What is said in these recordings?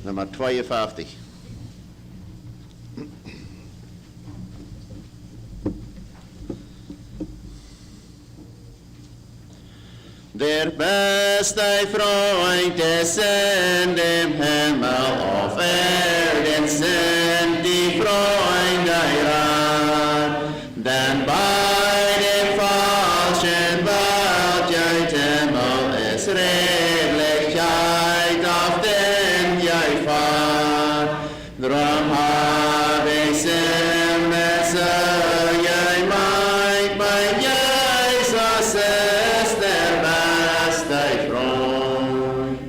nummer 52. Der beste Freund ist in dem Himmel, auf Erden sind die Freunde rar, denn bei dem falschen Welthimmel ist Redlichkeit, auf den ich fahr. Drum hab ich's im Messer, mein Jesus ist der beste Freund.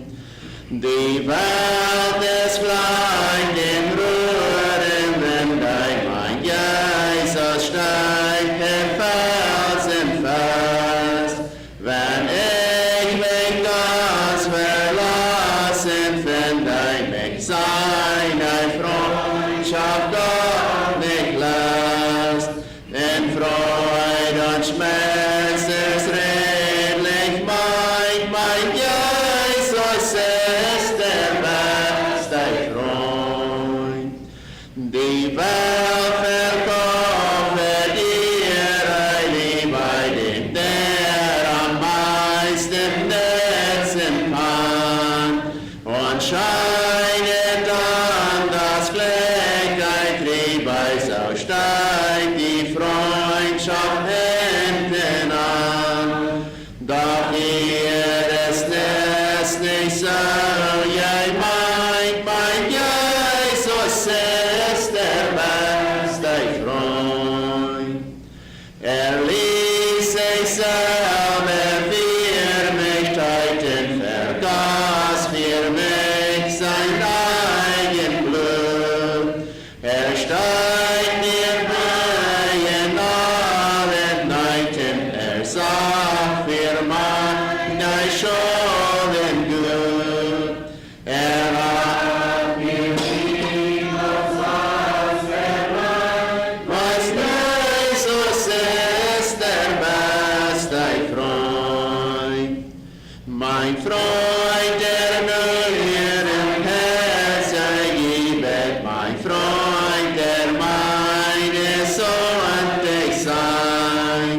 Die Welt ist klein, den Rühren, wenn mein Jesus steigt, der Felsen fest. Wenn ich mich ganz verlassen, finde ich mich seine Freundschaft Gott nicht lässt. In Freude und Schmerz ist redlich mein Jesus ist der beste Freund. Die Welt verkauft ihre Liebe dem, der am meisten nützen kann, und scheinet dann das Glück ein Triebei, so steigt die Freundschaft hinten an. Doch hier ist es nicht so, mein Jesus ist der beste Freund. Ließ sich selber für mich töten, vergaß für mich sein eigen Blut. Steigt mir bei in allen Nächten, sagt für meine Schulden gut. Hat mir niemals was verlangt, was Jesus ist der beste Freund. Mein Freund, der nur im Herzen gibt, mein Freund, der meine Sohn dich sein.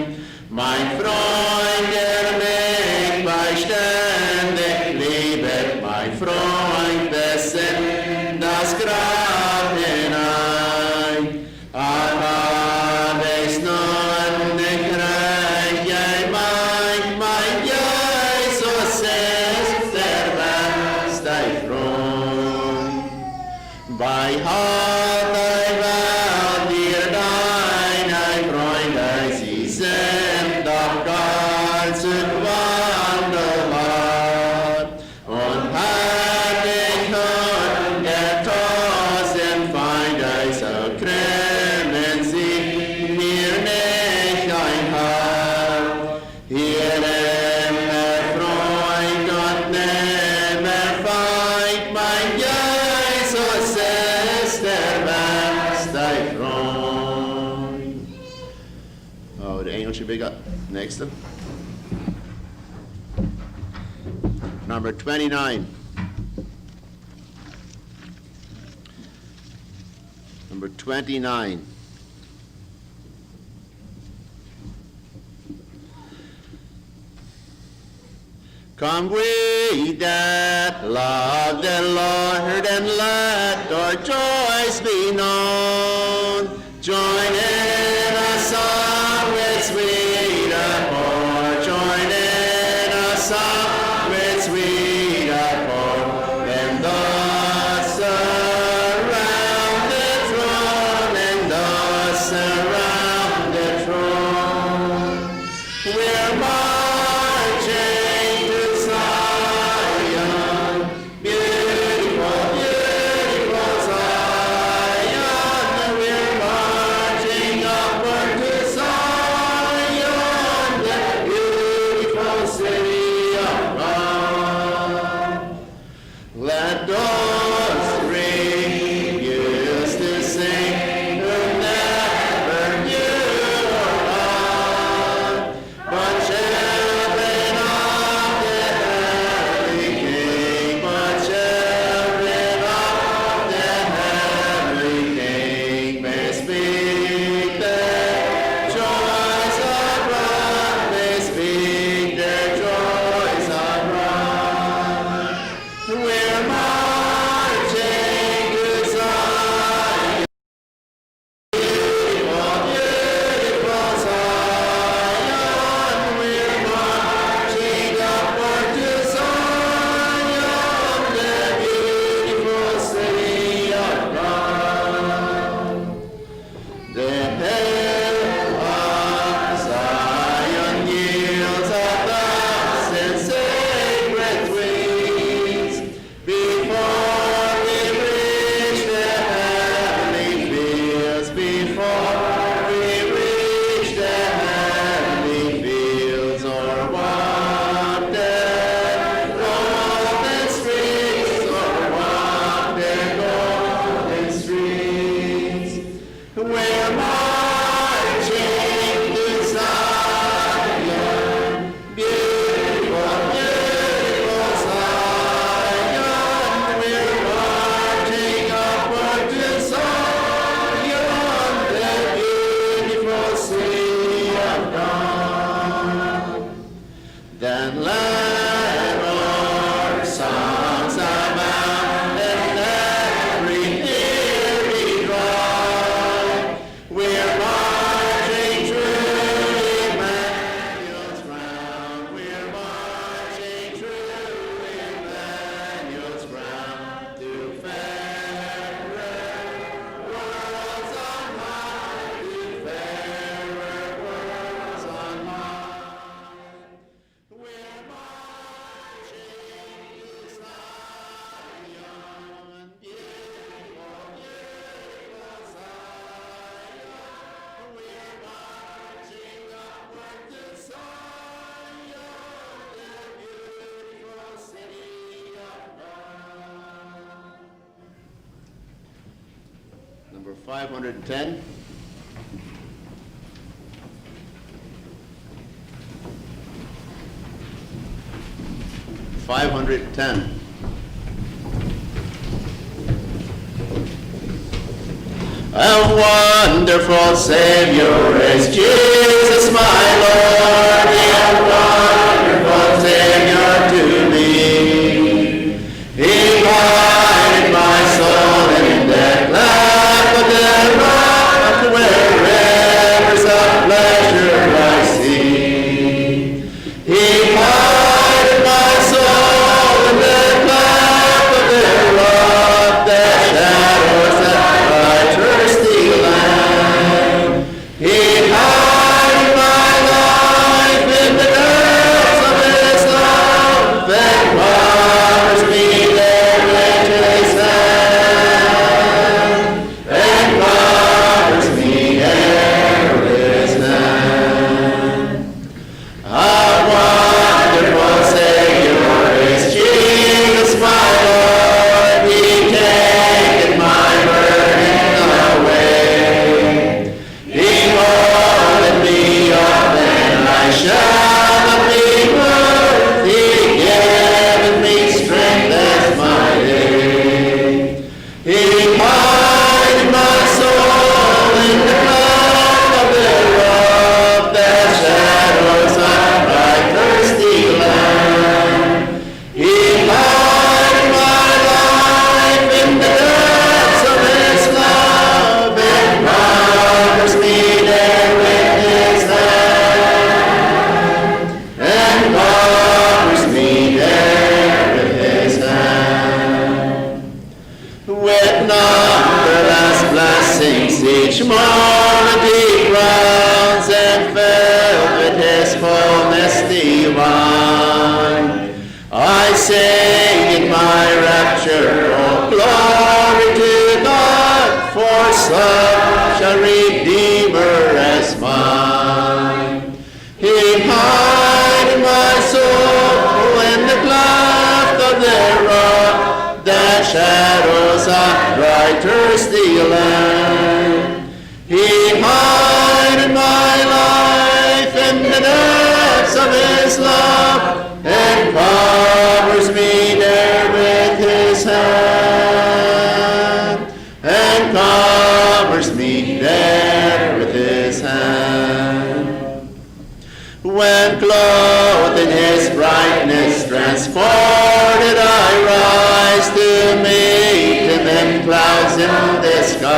Mein Freund, der mich beständig liebt, mein Freund, bis in das Grab hinein. Aber ich's nun nicht recht, mein Jesus ist der beste Freund. Bei aller Welt dir deine Freunde, sie sind doch gar zu wandelbar. Und hat ich nun der tausend Feinde, so krümmen sie mir nicht ein Haar. Hier nimmer Freund und nimmer Feind, mein Jesus ist der beste Freund. Oh, the angel should be got. Next one. Number 29. Number 29. Come we that love the Lord, and let our joys be known. Join in a song with sweet accord. Join in a song with sweet accord. And thus around the throne, and thus around the throne, we're marching to Zion, beautiful, beautiful Zion. We're marching upward to Zion, the beautiful city of Number 510. A wonderful Savior is Jesus, my Lord, a wonderful Savior to me. He guided my soul in the cleft of the rock, where rivers of pleasure I see. He guided my soul in the cleft of the rock, the shadows that I thirsty land. He hid my life in the depths of His love, and covers me there with His hand, and covers me there with His hand. A wonderful Savior is Jesus, my Lord. He taketh my burden away. He holdeth me up, and I shall not be moved. He giveth me strength as my day. He hideth my soul in the cleft of the rock, the shadows of my thirsty land. He hideth my life in the depths of His love, and covers me there with His hand, and covers me there with His hand. With numberless blessings each moment He crowns, and filled with His fullness divine. I sing in my rapture, oh glory to God, for such a Redeemer as mine. He hid my soul in the cleft of the rock, the shadows of dry thirsty land. He hid my life in the depths of His love, and covers me there with His hand, and covers me there with His hand. When clothed in His brightness, transported I rise to meet Him in clouds in the sky.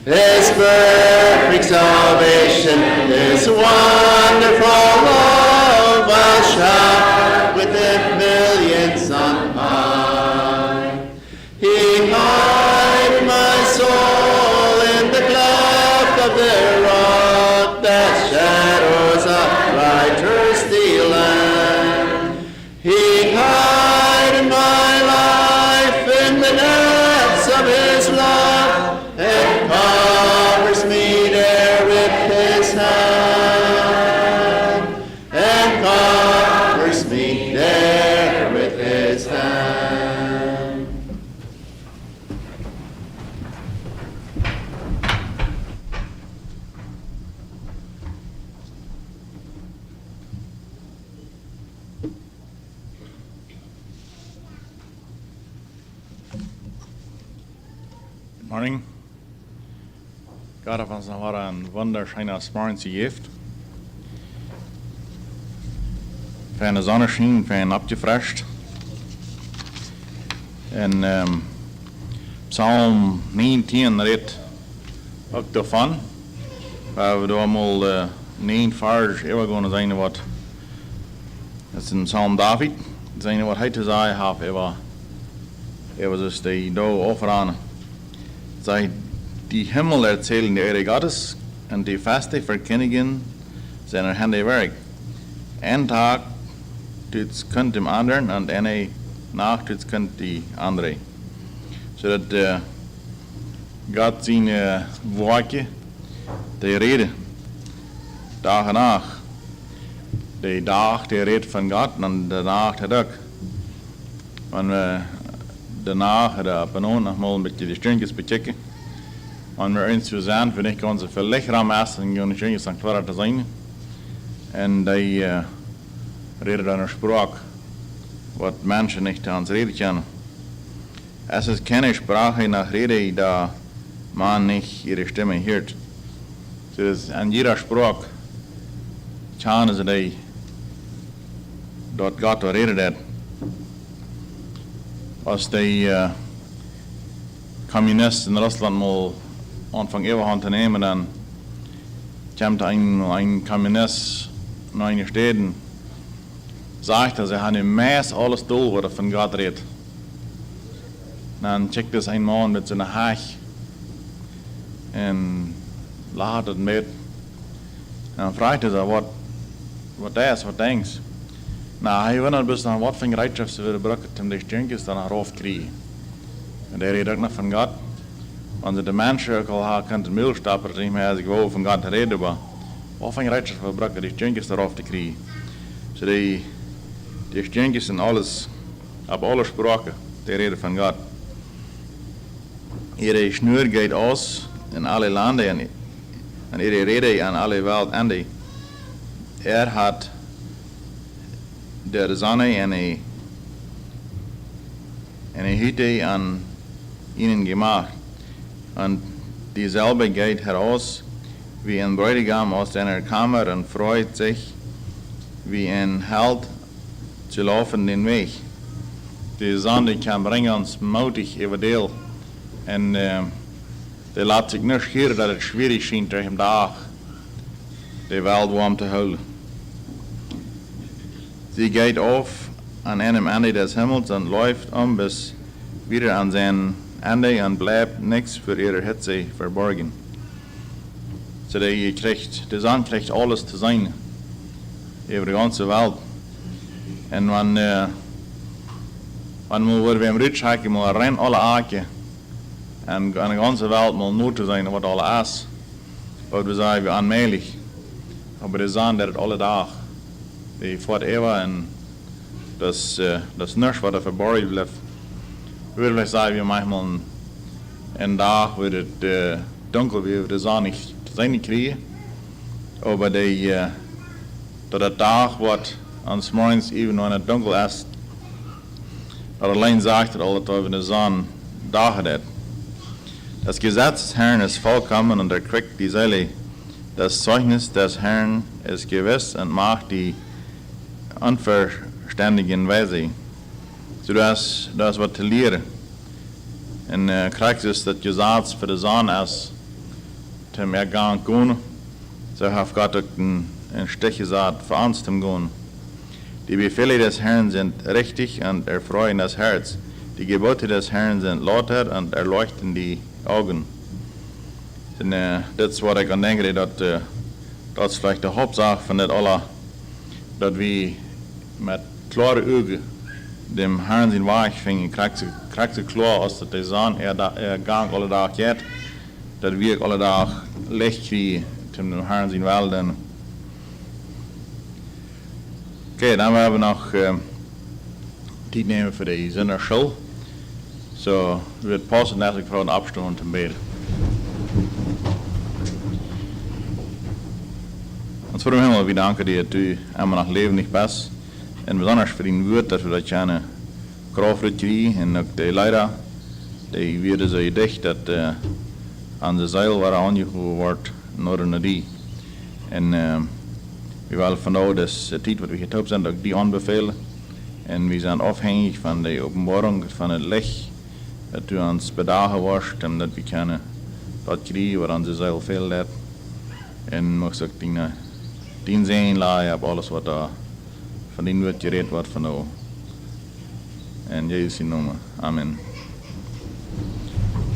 His perfect salvation, His wonderful love, I'll shout with the millions on high. He hid my soul in the cleft of the rock, the shadows of dry thirsty land. He hid my life in the depths of His love, and covers me there with His hand, and covers me there with His hand. Good morning. God hat uns noch einen wunderschönen Morgen gegeben. Für eine Sonnenschein, für einen abgefresht. En Psalm 19 redt ook daarvan. Waar we allemaal 9 vers overgaan zijn wat. Dat is een Psalm David. Zijn wat hij te zeggen heeft over dus die dag offeren. Zij die Himmel erzählen die Ehre Gottes und die Feste verkündigen seiner Hände Werk. Ein Tag tut's könnt dem anderen und eine Nacht tut's könnt die andere. So dass Gott seine Worte, die Rede, Tag und Nacht, die Tag, die Rede von Gott und der Nacht der Tag. Und daarna benauwd nog mal een beetje die steuntjes bekijken. En we eens zijn, vind ik onze veel lichaam is en gewoon steuntjes dan klaar te zijn. En die reden dan een spraak wat mensen niet aan het reden kennen. Es ist keine Sprache nach Rede, da man nicht ihre Stimme hört. Dus an jeder Sprache kennen sie die, dort Gott redet hat. Als die Kommunisten in Russland mal anfangen Überhand zu nehmen, dann kommt ein Kommunist nach einen Städten, sagt, dass er eine Maß alles durch, was er von Gott redet. Dann checkt es ein Mann mit so einer Haag und lacht het mit. Dann fragt er, was denkst du? Na, hij wundert bis nach wat van Gereitschaft ze willen brukken om die steuntjes dan rauf kriegen. En der redet ook nog van Gott. Want de mensen ook al haar kant de Müllstapper niet meer als ik wou van Gott reden, maar wat van Gereitschaft willen brukken die steuntjes darauf te kriegen. So die steuntjes en alles, op alle spraken, die reden van Gott. Ihre Schnur geht aus in alle Lande en ihre Rede an alle Weltende. Hat der Sonne eine Hütte an ihnen gemacht. Und dieselbe geht heraus wie ein Bräutigam aus seiner Kammer und freut sich wie ein Held zu laufen den Weg. Die Sonne kann bringen uns mutig über Deel. Und die laat sich nicht scheren, dass es schwierig schien, durch den Tag die Welt warm zu halten. Sie geht auf an einem Ende des Himmels und läuft bis wieder an sein Ende und bleibt nichts für ihre Hitze verborgen. So die Sonne kriegt alles zu sein über die ganze Welt. Und wenn wir beim Rutschhaken mal rein alle Aken und an der ganzen Welt mal nur zu sein, was alle ist, was wir sagen, wir allmählich. Aber die Sonne, der alle Tag. Die fortever und das nichts, was verborgen bleibt. Ich würde vielleicht sagen, wir manchmal einen Tag wird es dunkel, wie wir die Sonne nicht zu sehen kriegen. Aber der Tag wird ans Morgens eben, wenn es dunkel ist, dat allein sagt, dass alle Tage die Sonne da hat. Das Gesetz des Herrn ist vollkommen und kriegt die Seele. Das Zeugnis des Herrn ist gewiss und macht die unverständigen Weise. So das was zu lehren. Und kriegst es das Gesetz für die Sonne ist, zum Ergang gehen. So hat Gott auch einen Stich gesagt, für uns zu gehen. Die Befehle des Herrn sind richtig und erfreuen das Herz. Die Gebote des Herrn sind lauter und erleuchten die Augen. Und das ist, was ich an denke, das ist vielleicht die Hauptsache von das aller, dass wir mit klaren Augen dem Herrn sein Weg finden, kriegt sie klar, als die Sonne Gang alle Tag geht, dass wir alle Tag Licht kriegen, um dem Herrn sein Welt. Okay, dann werden wir noch Zeit nehmen für die Sinnerschule. So, wird passen, dass ich Frauen abstimmen zum Beten. Ons voor de hemel, we danken dir, dat u allemaal nog leven niet best. En besonders voor die woord, dat we dat je kracht krijgen. En ook de leider, die werden zo dicht, dat aan de zeil waar aangehouden wordt, naar die. En we willen vandaag de tijd wat we getoopt zijn, ook die aanbevelen. En we zijn afhankelijk van de openbaring van het licht, dat u ons bedagen wordt, en dat we kunnen dat krijgen wat aan de zeil veel leert. En moest ook dien zijn laai op alles wat daar van die woord gereed wordt van nou. En Jezus in noemen. Amen.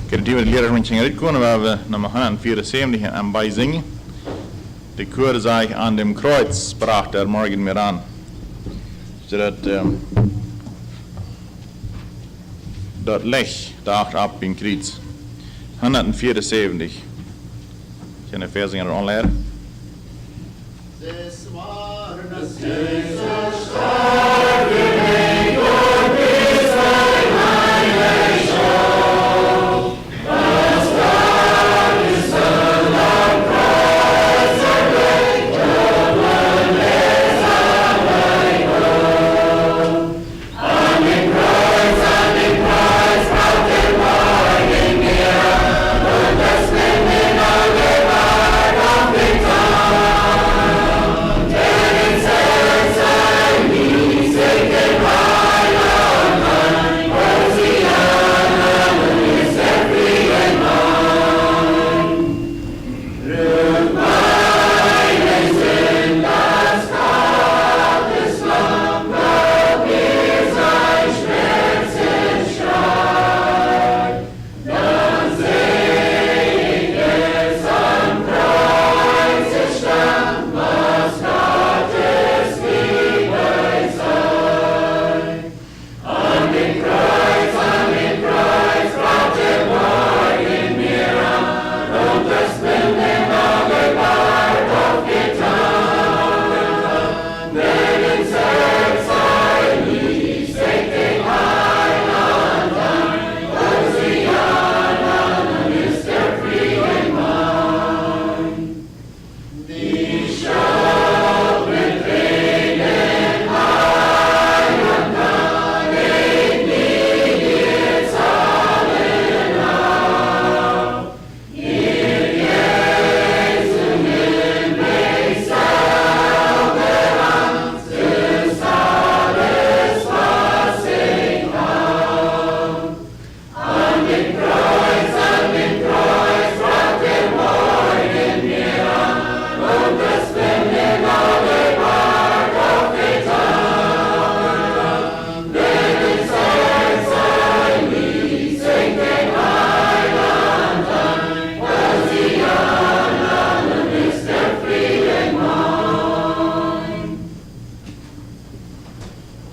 Ik heb die leraar met je uitkomen, waar we nummer 174 aan bij zingen. De koor zei aan dem Kreuz sprach der morgen mir an. Zodat dat licht daagt ab in Kreuz. 174. Ik ga een vers zingen aanleren. This wondrous Jesus, stark in name, your peace, thy light.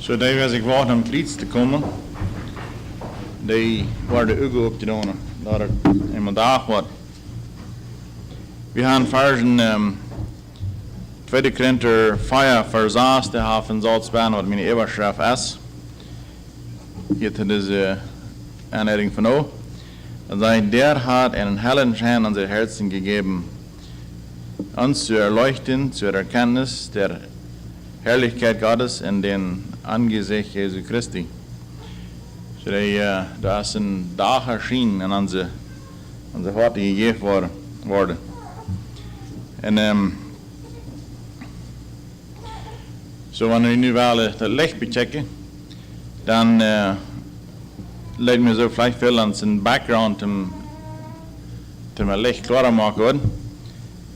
So die was ik wacht om kriets te komen. Die waar de ugo op te doen. Dat er in mijn dag wat. We gaan versen 2 Korinther 5 vers 6 te hebben zoals bij wat mijn overschrift is. Hier het is aanleiding van nou. En zij der hat einen hellen Schein an sein Herzen gegeben, uns zu erleuchten zur Erkenntnis der Herrlichkeit Gottes in den Angesicht Jesu Christi. So da ist ein Dach erschienen an unsere Worte gegeben worden. En so wanneer we nu wel het licht bechecken, dan lijkt me zo vielleicht veel aan zijn background te mijn licht klaar maken.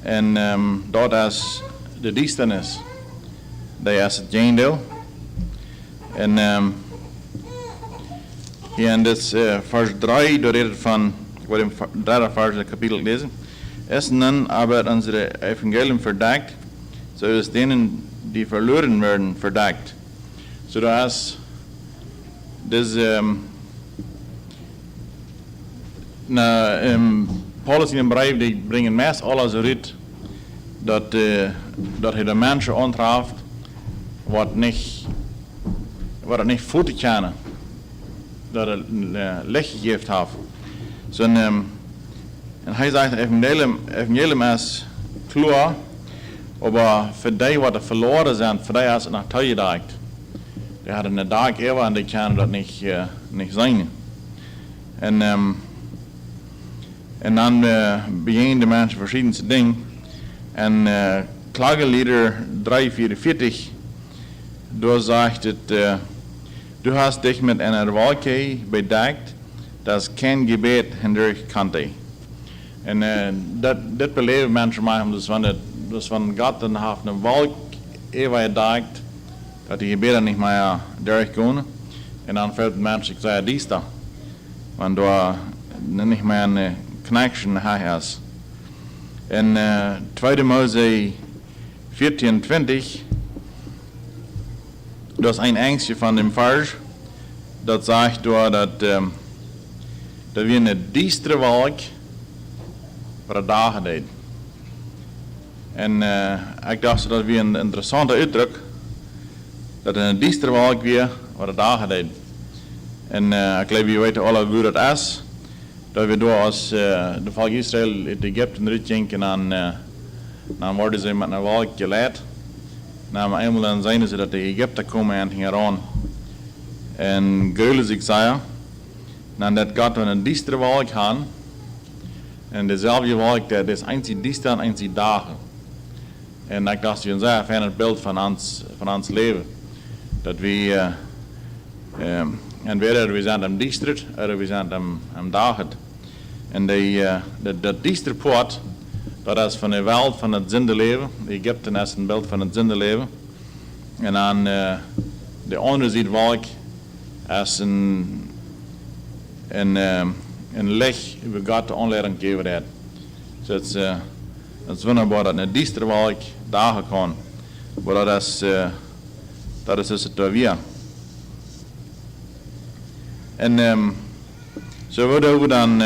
En dat is de duisternis. Dat is het geendeel. En hier in dit vers 3, door het van, ik wil in derde vers het kapitel lezen. Es nun aber unsere Evangelium verdeckt, so ist denen, die verloren werden, verdeckt. So da ist das Paulus in dem Brief, die bringen meest alles uit dat hij de mensen ontraaft wat het niet voor te kennen, dat het licht gegeven heeft. So, en hij zegt, het evangelium is klaar, maar voor die wat er verloren zijn, voor die is het nog toegedacht. Die hadden een dag even en die kunnen dat niet zijn. En dan beginnen de mensen verschillende dingen. En Klagelieder 344, daar zegt het, du hast dich mit einer Wolke bedeckt, dass kein Gebet hindurch konnte. En dat beleven mensen maar, dus van God dan heeft een wolk even gedekt, dat die gebeden niet meer durchkomen. En dan valt de mensen, ik zei, die daar. Want daar niet meer een connection is. En 2 Mose 24, dat is een angstje van dem vers, dat zegt door dat we een diestere wolk voor de dagen deed. En ik dacht dat we een interessante uitdruk, dat een diestere wolk weer voor de dagen deed. En ik geloof je weet alle hoe dat is. Dat we door als de volk Israël uit Egypte uitgingen en dan worden ze met een wolk geleid. Nou, eenmaal dan zijn ze dat de Egypte komen en gingen aan. En geulen zich zeggen. Dan dat God dan een diestere wolk gaan. En dezelfde wolk, dat is eindelijk diester en eindelijk dagen. En ik dacht, je zei van het beeld van ons leven. Dat we, entweder we zijn am diesterd, of we zijn am dagen. En dat diester poort, dat is van de wereld van het zindeleven. Egypte is een beeld van het zindeleven. En dan de andere ziet wolk is een licht over God de aanleiding gegeven heeft. So het is wonderbaar dat een diester wolk dagen kan. Maar dat is dus het weer. En zo worden we dan,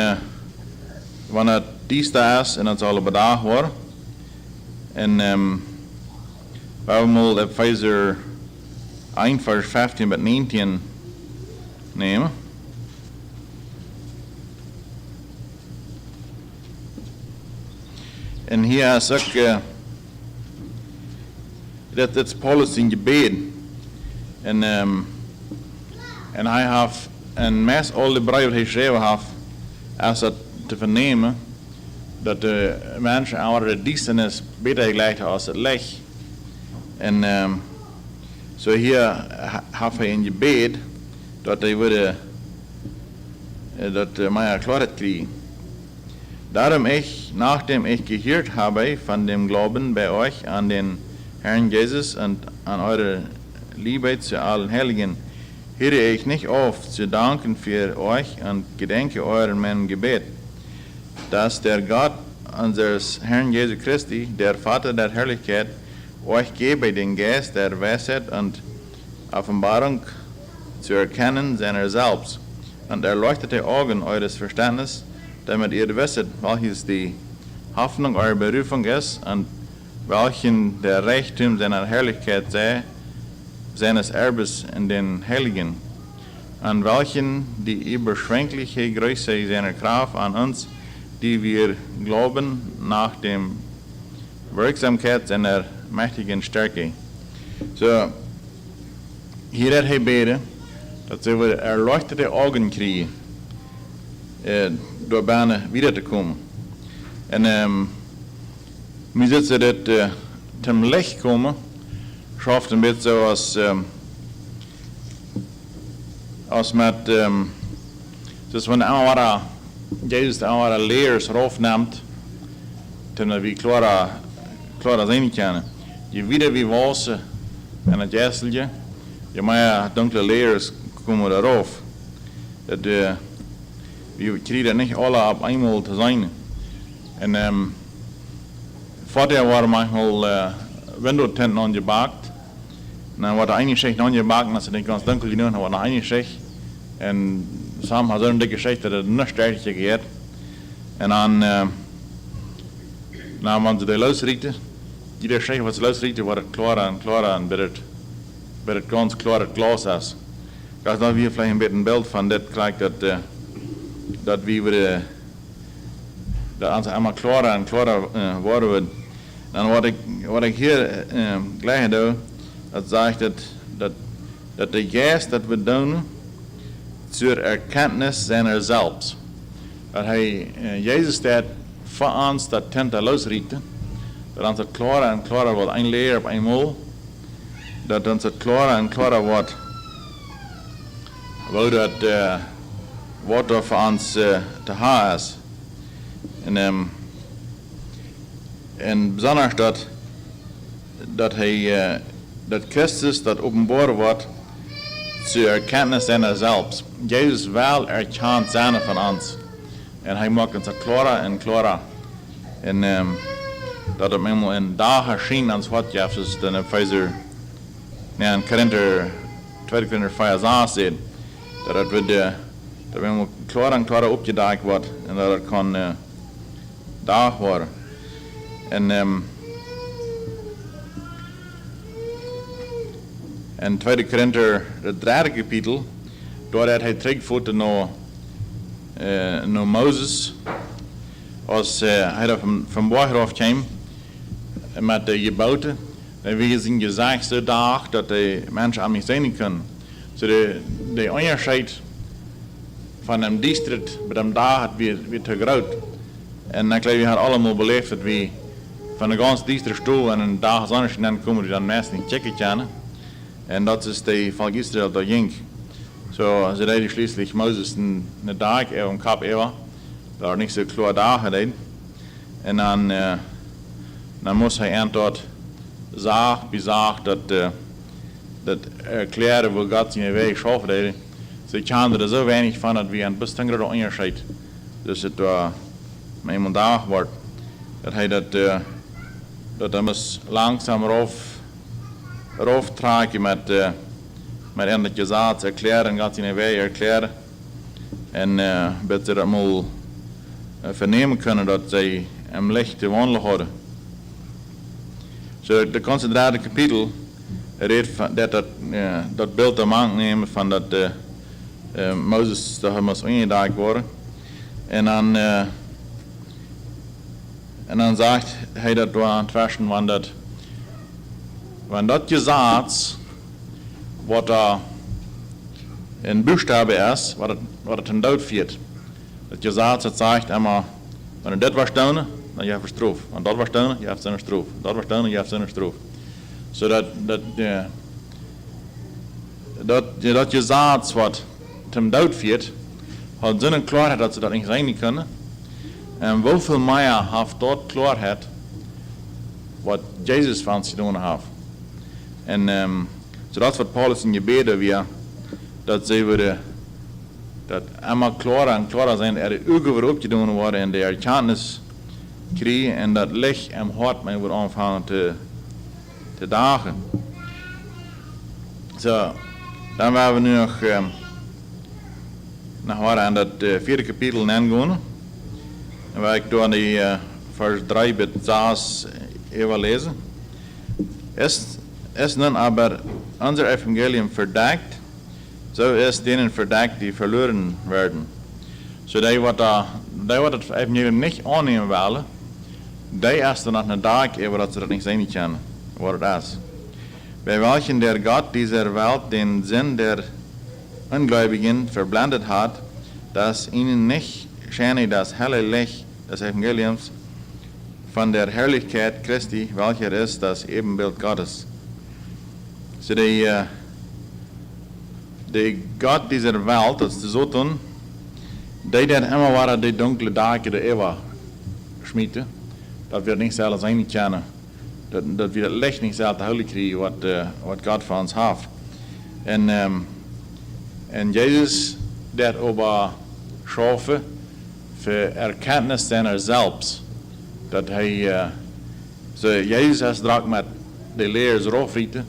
wanneer het diester is en het zal bedaagd worden. En we hebben al Epheser 1 vers 15 met 19 nemen. En hier is ook, dat is Paulus in gebed. En hij heeft, en meest al de brieven die hij geschreven heeft, is dat te vernemen, dat de mensen aan de duisternis beter gelijk als het licht. En zo hier heeft hij in gebed, dat hij wilde, dat mij klaarheid krijgen. Darum nachdem ich gehört habe von dem Glauben bei euch an den Herrn Jesus und an eure Liebe zu allen Heiligen, höre ich nicht auf zu danken für euch und gedenke mein Gebet, dass der Gott unseres Herrn Jesu Christi, der Vater der Herrlichkeit, euch gebe den Geist der Weisheit und Offenbarung zu erkennen seiner selbst und erleuchtet die Augen eures Verstandes, damit ihr wisset, welches die Hoffnung eurer Berufung ist und welchen der Reichtum seiner Herrlichkeit sei, seines Erbes in den Heiligen, an welchen die überschwängliche Größe seiner Kraft an uns, die wir glauben, nach dem Wirksamkeit seiner mächtigen Stärke. So, hier hat er beten, dass sie wieder erleuchtete Augen kriegen, door bijna wieder te komen. En we zitten dat ten licht komen, schafft een beetje als met, dus wanneer wat Jezus wat leers afneemt, toen we klara zijn kunnen, je wieder wie wassen en het jesseltje, je maar donkere leers komen daarof. Dat we krijgen niet alle op eenmaal te zijn. En vorher waren manchmal Window-Tinten angebakt. En dan wordt er eine Schicht angebakt, en als het niet ganz dunkel genoeg, dan wordt er eine Schicht. En samen had zo'n dikke Schicht dat het nog sterker gaat. En dan, wanneer ze die losrieten, jede Schicht wat ze losrieten, wordt het klarer en klarer en bij het ganz klar het glas is. Ik had dan weer vielleicht een beetje een beeld van dit krijgt dat we weer dat het allemaal klarer en klarer worden. En wat ik hier gleich doe, dat zegt dat de geest dat we doen zur erkenntnis seiner selbst. Dat hij, Jezus staat voor ons dat tent losrieten, dat ons het klarer en klarer wordt, een leer op eenmaal, dat ons het klarer en klarer wordt, hoe dat wat er voor ons te haar is. En besonders dat hij, dat Christus dat openbaar wordt zur erkenntnis seiner selbst. Jezus wel erkent zijn van ons. En hij maakt ons klarer en klarer. En dat het eenmaal in dagen schijnt ans wat je dus dan in Pfizer, in Korinther, 2 Korinther 5 zegt, dat het weer dat we eenmaal klarer en klarer opgedaagd wordt en dat het kan dag worden. En 2 Korinther, het derde kapitel, doordat hij terugvoert naar Mozes, als hij daar van bovenaf kwam met de geboten, dan we zijn gezegd zo dag dat de mensen aan mij zijn kunnen. So de onderscheid van een district bij hem dag had weer te groot. En dan geloof ik, we hadden allemaal beleefd dat we van de ganse district stoel en een dag anders en dan komen we dan meestal in checken kennen. En dat is de volk Israël dat ging. Zo ze deden schließlich Mozes een dag een kap eeuwen, daar niet zo klaar dagen deed. En dan moest hij antwoord zaag bezaag dat erklären, wo Gott zijn weg schaffen deed. Ze kwamen er zo weinig van dat we een bestimmende onderscheid. Dus het met iemand dag wordt, dat hij dat hij moest langzaam rauf tragen met een dat je zaad erklären, Gott zijn weg erklären. En dat ze dat mal vernemen kunnen dat zij hem licht te wandelen hadden. Zo de concentrate kapitel redt van dat beeld te maken nemen van dat Mozes dat hij moest ingedaagd worden. En dan zegt hij dat door aan het versen, want dat gezaad wat er een buchstabe is, wat het een dood viert. Dat gezaad dat zegt immer, wanneer dit was doen, dan je hebt stroof. Want dat was doen, je hebt zijn stroof. Dat was doen, je hebt zijn stroof. Zodat dat gezaad wat ten dood viert, had zo'n klaarheid dat ze dat niet zijn kunnen. En hoeveel meer heeft dat klaarheid wat Jezus van ze doen heeft. En so dat wat Paulus in gebeden weer, dat ze willen dat allemaal klarer en klarer zijn, er de ogen weer opgedaan worden en de erkennis krijgen en dat licht en hart men wordt aanvangen te dagen. So, dann werden wir nu noch nach aan dat vierde kapitel aangaan. En waar ik door die vers 3 bis 6 even lezen. Ist nun aber unser Evangelium verdeckt, so ist denen verdeckt, die verloren werden. So die wat het Evangelium nicht annehmen willen, die erst nach einer Tag, aber dat ze dat nicht sehen können, wat het ist. Bei welchen der Gott dieser Welt den Sinn der Ungläubigen verblendet hat, dass ihnen nicht scheine das helle Licht des Evangeliums von der Herrlichkeit Christi, welcher ist das Ebenbild Gottes. So der Gott dieser Welt, das ist so tun, die immer waren die dunkle Tage der Eva schmieden, dat wir nicht selber sein können, dat wir das Licht nicht selber heilig kriegen, was Gott für uns hat. En Jesus, der aber schaffen für Erkenntnis seiner selbst, dat so Jesus has draag met de leers roofrieten,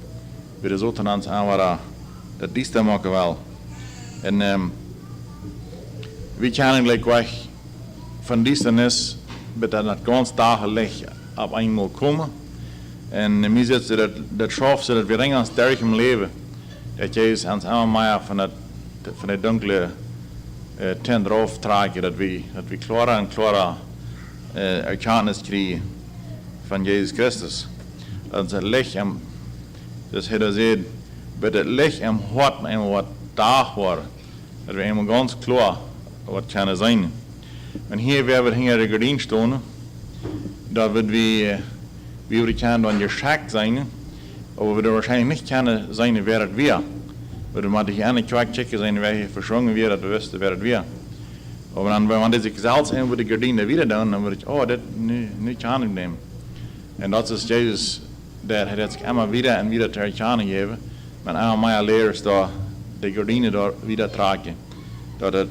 wie de zotenans aanwara, dat die stem maken wel. En wie kunnen gelijk weg van die stennis, dat het ganz dagelijks op eenmaal komen. En mij zit dat schaf, zodat we ringen sterk im leven, dat Jezus ons allemaal van de dunkle tent erop tragen, dat we klarer en klarer erkenntnis krijgen van Jezus Christus. Dat het licht dus hij zegt, bij het licht en hart eenmaal wat dag worden, dat we eenmaal ganz klar wat kunnen zijn. En hier waar we hier de gordijn staan, dat we kunnen dan geschakt zijn, aber we waarschijnlijk niet kunnen zijn waar het weer. We moeten hier een kwak checken zijn waar je verschongen weer, dat we wisten waar het weer. Aber dann, wenn man das selbst über die Gardine wieder tun, dann würde ich, das nu kann ich nehmen. Und das ist Jesus, der hat jetzt immer wieder und wieder zu erkennen gegeben, wenn einmal meine Lehrer da die Gardine da wieder tragen, dass das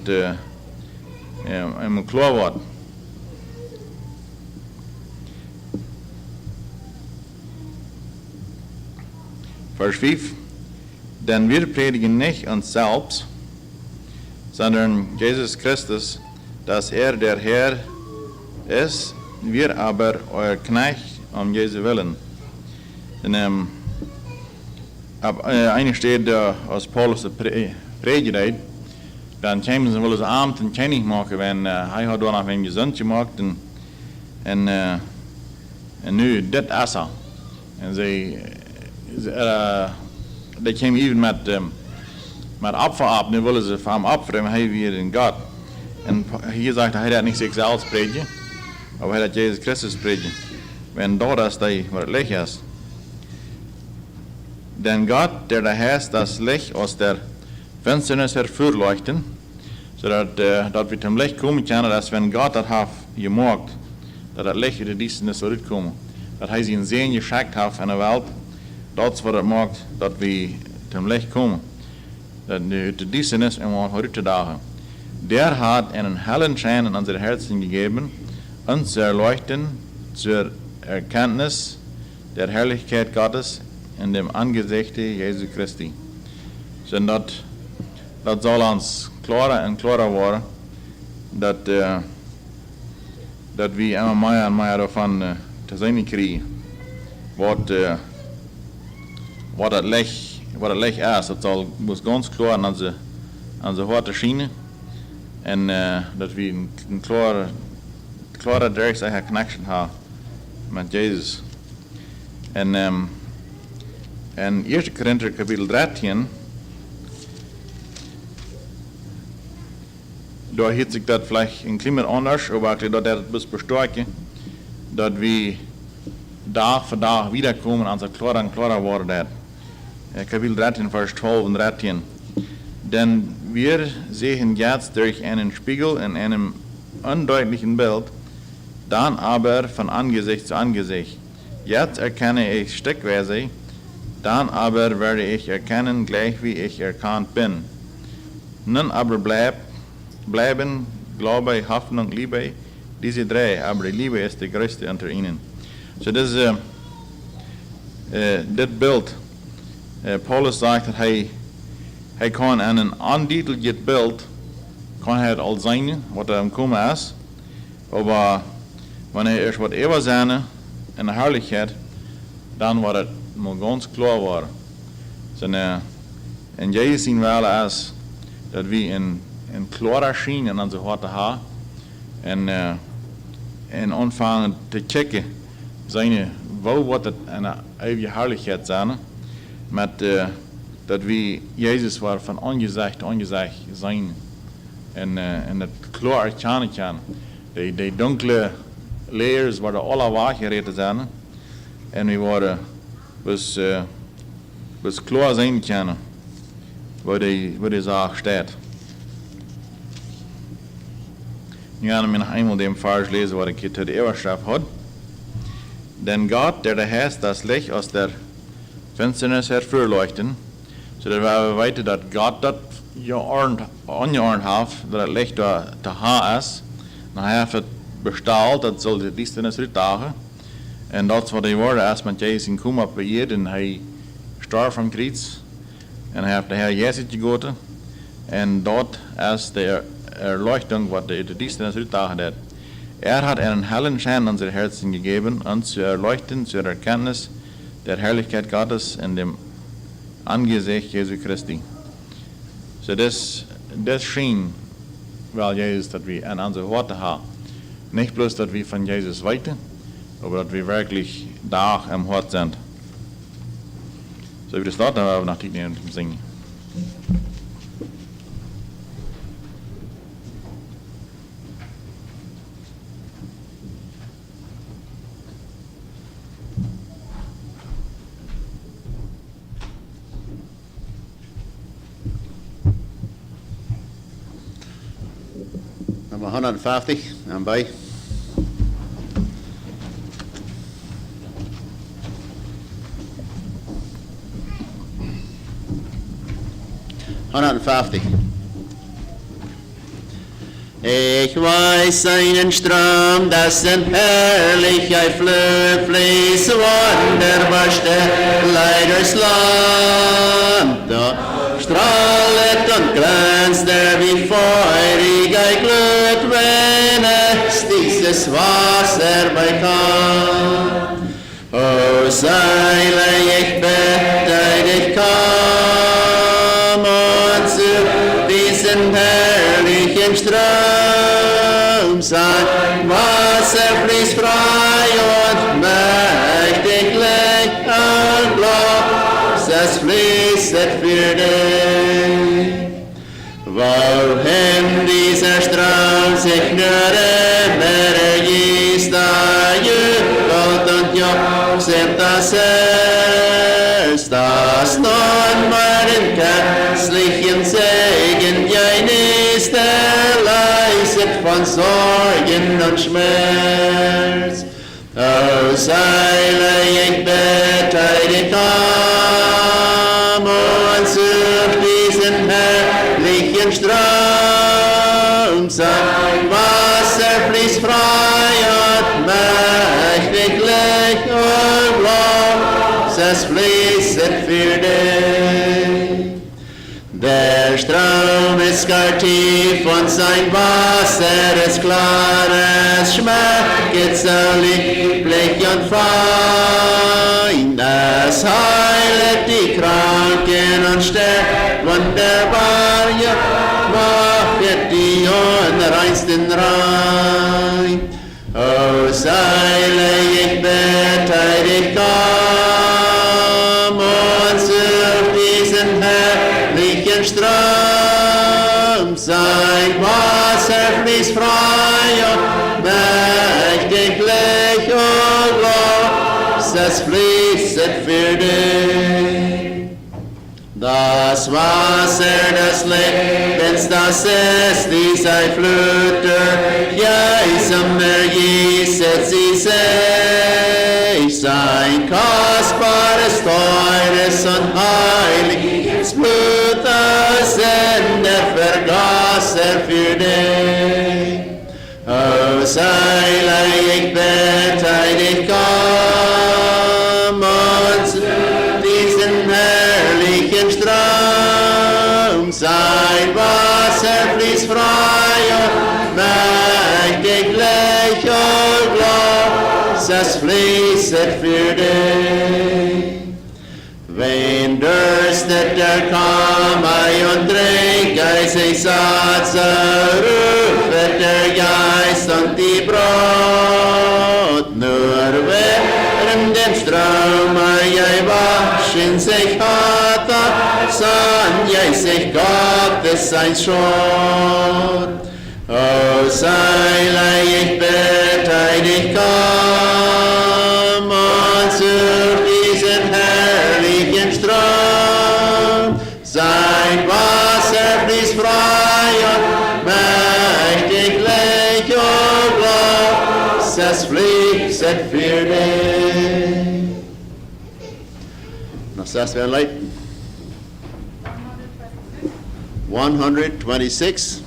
immer klar wird. Vers 5. Denn wir predigen nicht uns selbst, sondern Jesus Christus, dass der Herr ist, wir aber euer Knecht um Jesu Willen. En eine steht als Paulus predigt, dann kämen sie wel eens Abend en kenning maken, wenn hij had dan een gezond gemaakt en nu dit is er. En die kwamen even met Opfer ab, nu willen ze van hem opveren, hij weer in God. En hier sagt hij dat niet zichzelf predigen, maar hij dat Jezus Christus predigen. Wenn dort ist, wat het Licht ist. Denn Gott, der heißt, das Licht aus der Finsternis hervorleuchten, zodat dat we zum Licht kommen können, dass wenn Gott das hat gemacht, dass das Licht in die Finsternis zurückkommt, dass er sie in Sehen geschickt hat in der Welt, das was er macht, dass wir zum Licht kommen. Dass die Finsternis immer heute dagen. Der hat einen hellen Schein in unsere Herzen gegeben, uns zu erleuchten zur Erkenntnis der Herrlichkeit Gottes in dem Angesicht Jesu Christi. So dat soll uns klarer und klarer werden, dass wir immer mehr und mehr davon zu sehen kriegen, was das Licht ist. Das muss ganz klar an unsere Hart erscheinen und dass wir eine klare direkte Connection haben mit Jesus. Und 1. Korinther Kapitel 13, da hört sich das vielleicht ein Klima anders, aber ich glaube, das ist bestärken, dass wir Tag für Tag wiederkommen und so klarer und klarer werden. Kapitel 13, Vers 12 und 13. Denn wir sehen jetzt durch einen Spiegel in einem undeutlichen Bild, dann aber von Angesicht zu Angesicht. Jetzt erkenne ich stückweise, dann aber werde ich erkennen, gleich wie ich erkannt bin. Nun aber bleiben Glaube, Hoffnung, Liebe, diese drei, aber die Liebe ist die größte unter ihnen. So das Bild, Paulus sagt, dat hij kan aan een andetelijk beeld, kan hij het al zijn, wat er komen is. Maar wanneer er wat eeuwig zijn in de herrlijkheid, dan wordt het maar ganz klaar worden. En Jezus zien wel als dat we een klare schijn in onze harten hebben en aanvangen te checken zijn wat het een eeuwige herrlijkheid zijn, met dat we Jezus waar van ongezicht zijn en het klaar erkennen kan. Die donkere layers worden alle weggereden zijn en we worden dus klaar zijn kunnen waar die zaak staat. Nu gaan we nog eenmaal den Vers lezen wat ik hier tot de Eeuwigschrift had. Denn Gott, der heißt das Licht aus der Finsternis hervorleuchten, zodat we weten dat God dat ongeordend heeft, dat het licht te haar is. Dan hij heeft het besteld, dat zal de duisternis uitdagen. En dat is wat hij wordt als met Jezus in kom op beheerd en hij starf van kruis. En hij heeft de Heer Jezus gegoten. En dat is de erleuchtung, wat de duisternis uitdagen heeft. Hat einen hellen Schein unser Herzen gegeben, uns zu erleuchten zur Erkenntnis der Herrlichkeit Gottes in dem Angesicht Jesu Christi. So das Schein, weil Jesus, dass wir an unsere Worte haben. Nicht bloß, dass wir von Jesus weiten, aber dass wir wirklich da im Hort sind. So wie das dort haben wir nach dem Singen. Nummer 150, I'm by. Ich weiß einen Strom, dessen Herrlichkeit fließt, wunderbar still durchs Land. Da strahlet und glänzt wie feuriger Glut, wenn es dieses Wasser bekannt. O Seile, ich bitte dich, komm und zu diesem herrlichen Strom. Sein Wasser fließt frei und mächtiglich und bloß, es fließt für dich. Wohin dieser Strom sich nur gießt, da jubelt und jauchzt das Herz, das nun meinen köstlichen Segen genießt, erleichtert von Sorgen und Schmerz. O Seile, ich bitte dich, komm und such diesen herrlichen Strom. Sein Wasser fließt frei und mächtiglich und bloß, es fließt für dich. Der Strom ist gar tief und sein Wasser ist klar, es schmeckt so lieblich und fein. Es heilet die Kranken und stärkt wunderbar, ja, macht die Unreinsten rein. O Seile, ich bitte dich, komm und such diesen herrlichen Strom. Sein Wasser fließt frei und mächtiglich und bloß, es fließt für dich. Das Wasser des Lebens, das ist dieser Fluter, ja, gießet sie sich. Sein kostbares, teures und heiliges Blut, das Ende vergaß für dich. O Seile, ich bitte dich, komm und zu diesen herrlichen Sein Wasser fließt frei und mächtiglich und Glas, es fließet für dich. Wen dürstet, der komme und trinke sich satt, so rufet der Geist und die Brot. Nur während dem Ströme je waschen sich hat, san je sich Gottes sein Schott. O Seile, ich bitte dich, komm und such diesen herrlichen Strom. Sein Wasser fließt frei und mächtiglich und Glas, es fließet für dich. Noch das werden leiten. 126.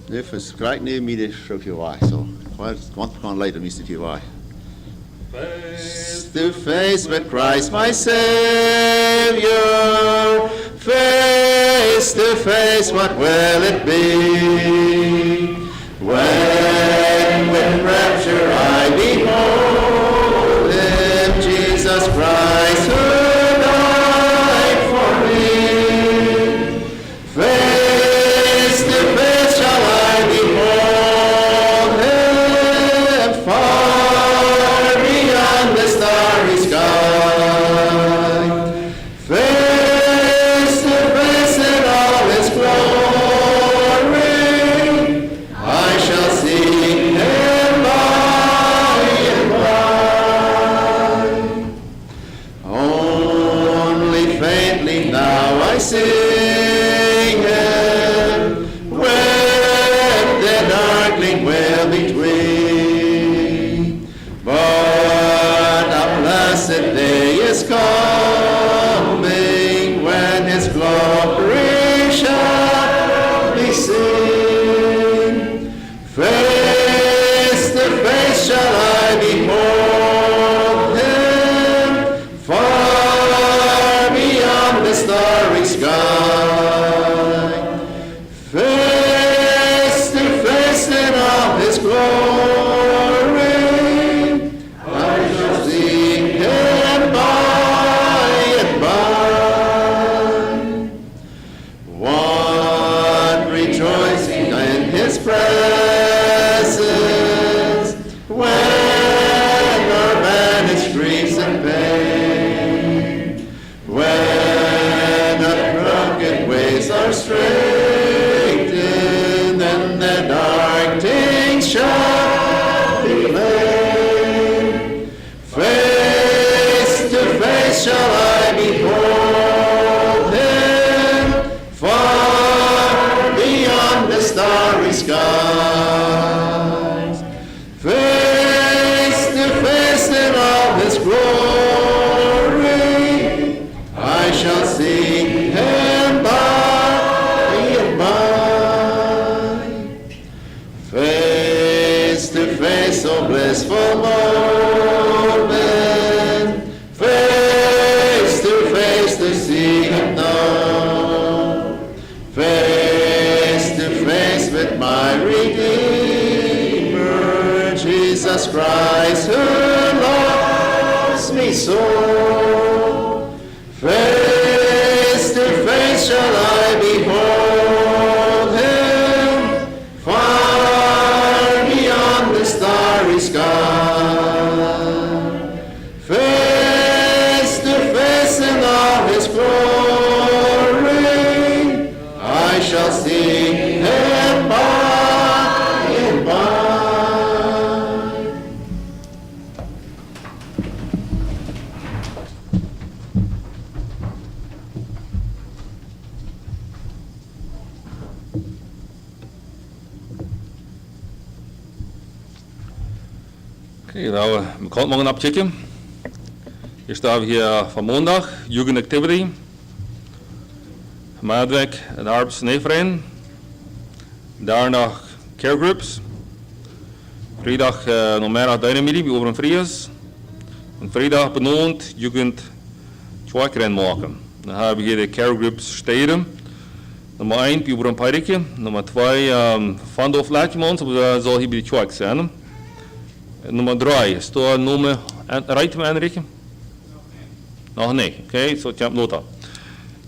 If it's great near me to show you why, so once upon later, Mr. T.Y. Face to face with Christ my Savior, face to face, what will it be? When with rapture I behold Him, Jesus Christ, who died for me. Face to face shall I behold Him, far beyond the starry sky. Face to face in all His glory, I shall see Him by and by. Only faintly now I see Him, with the darkling veil between. But a blessed day is coming when His glory shall be seen. Face to face shall I behold Him, far beyond the starry sky. Face to face in all His glory, I shall see Him by and by. What rejoicing in His presence, when our banished griefs and pain, when our crooked ways are straightened, and the dark things shall be plain. Face to face shall I behold Him, far beyond the starry skies. Face to face in all His glory, I shall see Him by and by. Face to face, oh blissful moment, face to see Him now. Face to face with my Redeemer, Jesus Christ, who loves me so. Face to face shall I behold Him, far beyond the starry sky. Face to face in all His glory, I shall see Him by and by. Okay, nou, we gaan morgen opchecken. Hier staan we hier van maandag, Jugend Activity. maandweek de arbeidsneverein. Daarna caregroups. Vrijdag normale dynamiek over een vries. En vrijdag benoemd, je kunt 2 keer maken. Dan hebben we de caregroups steden. Nummer 1 over een parkje. Nummer 2 van de flatjemans, zal hier bij de 2 zijn. Nummer 3, is er noemen, rijdt me Enrique? Nog niet, oké, zo ik heb nota.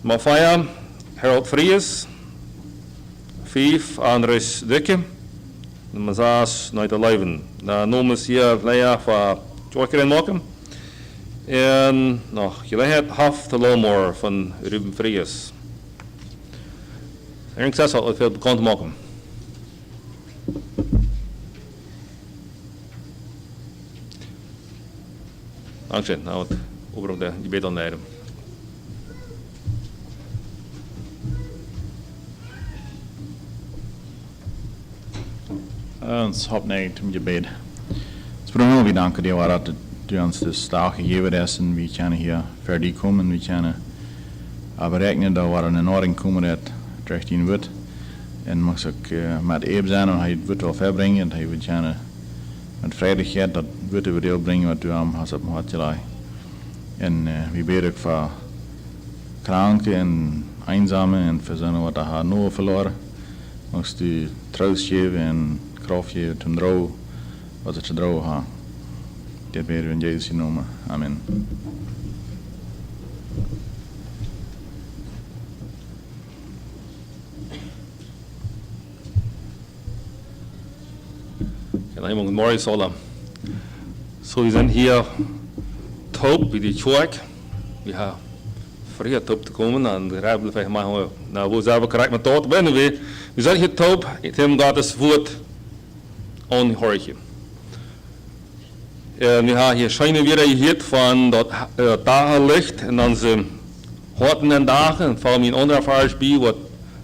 Nummer 5, Harold Vries. 5, Andres Dikke. Nummer 6, Nooit Leven. Dan noemen ze hier vrijdag van 2 keer maken. En nog, je hebt half de Lomor van Ruben Vries. Ik zeg al, veel bekend maken. Dankzij, nou het over op de gebed aanleiden. Ons hop nee om je bed. Dus Bruno, we danken je waar du ons de staal gegeven hebt en we kunnen hier verder komen. We kunnen berekenen dat we een ording komen dat terecht in wordt. En moest ook met Eeb zijn en hij het wel verbrengen en hij wil kunnen met vrijdigheid dat wordt we deel brengen wat u aan has op had jelai. En we bidden ook voor kranken en einzamen en voor zo'n wat daar nog verloren. Moest u troost geven en kracht geven ten droog wat het te droog had. Dit bidden we in Jezus' naam. Amen. Guten Morgen, Sola. So, wir sind hier taub wie die Tschork. Wir haben früher taub gekommen und wir haben vielleicht mal, na, wo selber korrekt mit tot werden wir. Wir sind hier taub, ich habe Gottes Wort anhören. Wir haben hier scheinen wieder gehört von das Tageslicht in unseren harten en dagen. En vor allem in andere Erfahrung bei, was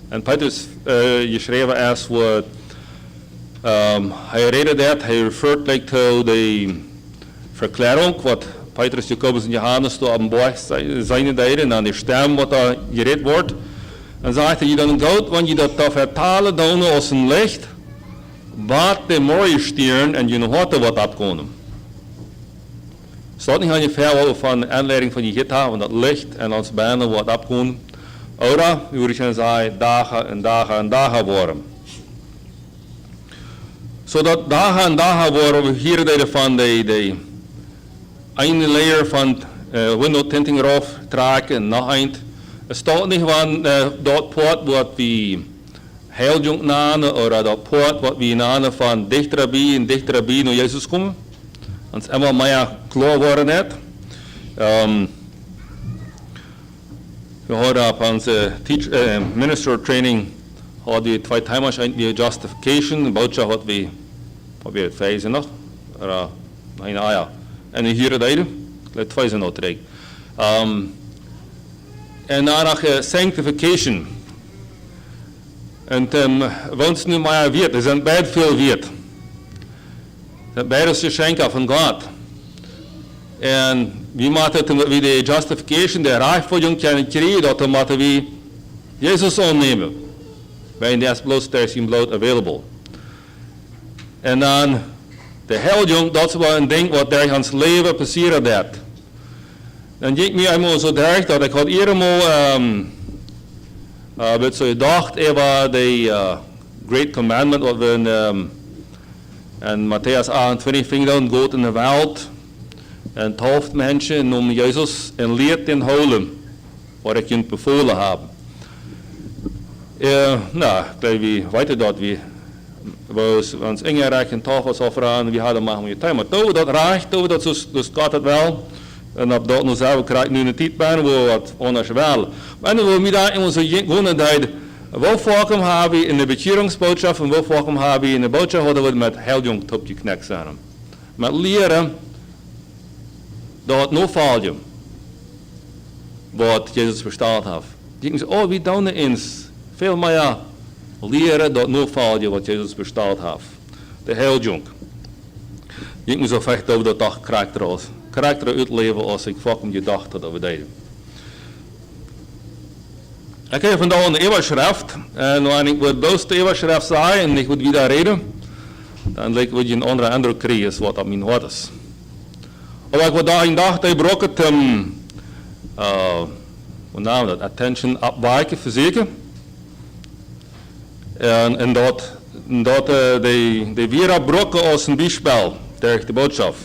en Petrus geschreven is, wat hij redet dat, hij referert like to de verklaring, wat Petrus, Jacobus en Johannes door aan boord zijn deden, en aan de stem wat daar gereed wordt. En zegt hij, je dan gaat, want je dat vertalen dan als een licht, wat de morgen stieren en je nog wat opkomen. Staat niet aan je verhaal van de aanleiding van je gitaar, van dat licht en ons bijna wat opkomen. Ora, we gaan zeggen, dagen en dagen en dagen worden. Zodat dagen en dagen worden we hier deden van de ene layer van window tinting eraf trekken en nog eind. Het staat niet van dat poort wat we heel jong namen, of dat poort wat we namen van dichterbij naar Jezus komen. Ons eenmaal meer klaar worden net. We hadden op onze minister training hadden we 2 timers eindelijk justification, boodschap wat we het feesten nog. Ja. En hier deden, let 2 zijn nog terug. En daarna sanctification. En wens nu maar weer, er zijn beide veel weer. Dat beide is geschenken van God. En wie moeten we de justification, de rechtvaardiging kunnen krijgen, dat moeten we Jezus aannemen. Bij de bloed, daar is zijn bloed available. En dan de heiliging, dat is wel een ding wat daar in ons leven passeren dat. Dan ging ik me eenmaal zo derg dat ik had eenmaal zo gedacht over de Great Commandment wat we in Matthäus 28 ving dan, gaat in de wereld en tauft mensen in naam Jezus en leert den holen wat ik je bevolen heb. Nou, we weten dat we ons ingereicht en tafels offeren, we hadden maar een tijd, maar toen we dat reicht, toen we dat dus gaat het wel. En op dat nu zelf krijg nu een tijd bij, we wat anders wel. Maar dan we daar in onze gewone tijd, wat voorkomen hebben we in de bekeringsboodschap en wat voorkomen hebben we in de boodschap, hadden we met heel jong topje knekt zijn. Met leren, dat het nog valt wat Jezus verstaat heeft. Je zegt, oh, wie doen eens veel meer leren dat nog valt wat Jezus verstaat heeft. De heel jong. Je moet zo vechten over dat dag karakter uitleven als ik vaak gedacht had dat we deden. Ik heb vandaag een Eberschrift en wanneer ik het blootste Eberschrift zei en ik moet wieder reden, dan lijkt je een andere indruk krijgen wat dat mijn hart is. Maar ik wil daar in dag dat broek het, hoe naam dat, attention afwijken verzekeren. En dat de weer brokken als een biespel tegen de boodschap.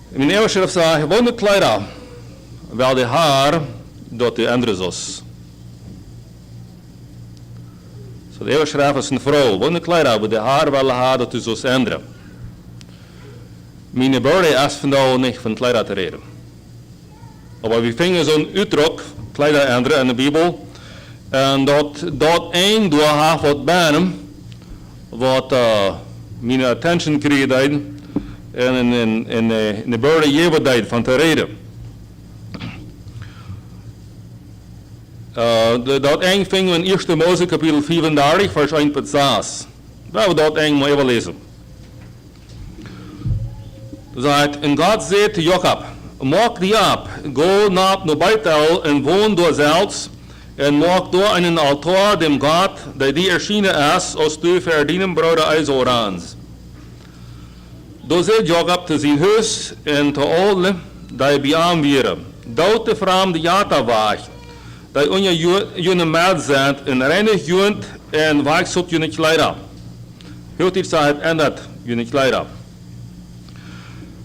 Mijn Eberschrift zei, gewoon de kleider, wel de haar, dat de andere is. So, de Eberschrift is een vrouw, gewoon de kleider, maar de haar wel de haar, dat is als andere. Mijn broeder is vandaag niet van kleider te reden. Maar we vinden zo'n uitdruk, kleider andere in de Bijbel, en dat één door haar wat bijna, wat mijn attention kreeg en in de broeder jever van te reden. Dat één vinden we in 1 Mose kapitel 34, vers 1 tot 6. Laten we dat één maar even lezen. Zegt, en God zei te Jacob, maak die op, go naar Bethel en woon door zelfs, en maak door een altaar dem God, die erschienen is, als du verdienen broeder Israëls. Door zei Jacob te zijn huis en te alle, die bij hem waren, dood de vreemde jata weg, die onder jullie maat zijn, en reinig jullie en wijkselt jullie kleider. Heel dit zei en dat jullie kleider.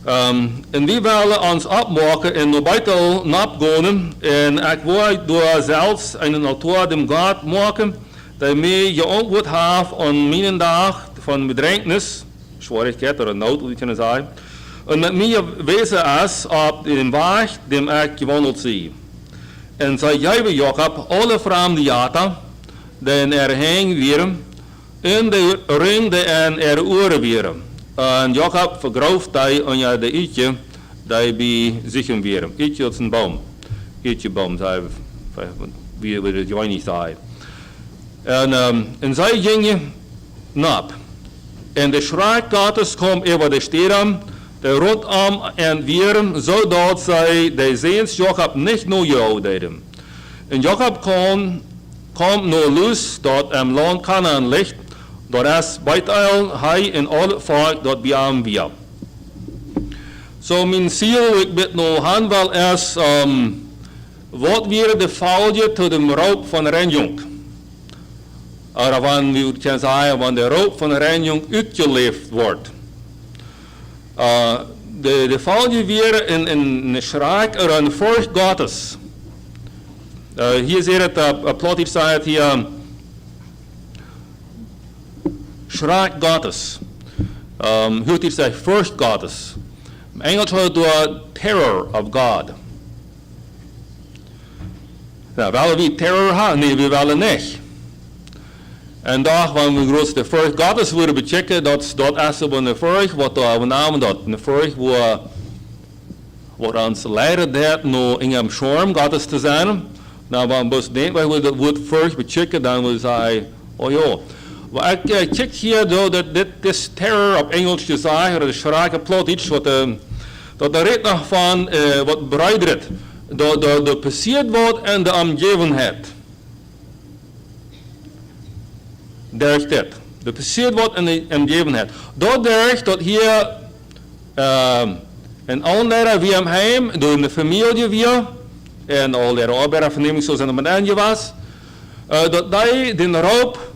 En we willen ons opmaken en naar buiten napgaan en ik wil door zelfs een altaar dem God maken, dat mij je antwoord heeft aan mijn dag van bedrängnis, schwierigheid of nood, hoe je kunnen zeggen, en met mij wezen is op de weg dem ik gewandeld zie. En zij geven Jacob alle vreemde jata, die er heen wieren, en de ring die er oren wieren. En Jacob vergrooft hij aan de ietsje die bij zich wieren. Ietsje is een boom. Ietsje boom, zei wie we het niet zei. En zij gingen nap. En de schrijfkaters kwam over de steden, de rondom en wieren, zodat zij de zeens Jacob niet naar jou deden. En Jacob kwam naar Luz, dat hem land Canaan ligt, dat is Bethel, hij en al het volk dat bij hem was. Zo mijn ziel, ik bid nou aan wel is, wat weer de foutje tot de roop van de renjong. Of wanneer we kunnen zeggen, wanneer de roop van de renjong uitgeleefd wordt. De foutje weer in de schrik er een volk Gottes. Hier zit het, plot heeft zei het hier, schrik Gottes. Hoe het zegt, first Gottes. In Engels wordt het door terror of God. Nou, willen we terror hebben? Nee, we willen niet. En daar, wanneer we grootste first Gottes worden bechecken, dat is op een vorige, wat we namen dat, een vorige wat ons leider deed, nou in een schorm Gottes te zijn. Nou, wanneer we denken, we dat woord first bechecken, dan we zeggen, oh ja. Maar ik check hier dat dit is terror op Engels gezegd, de schrijke plot iets wat dat de rit nog van wat bereidert, dat passiert wordt en de omgevingheid. Daar is dit. Dat passiert wordt in de omgevingheid. Dat hier een aanleider wie hem heim, door de familie weer, en al de arbeiderverneming zoals in de beneden was, dat die de roop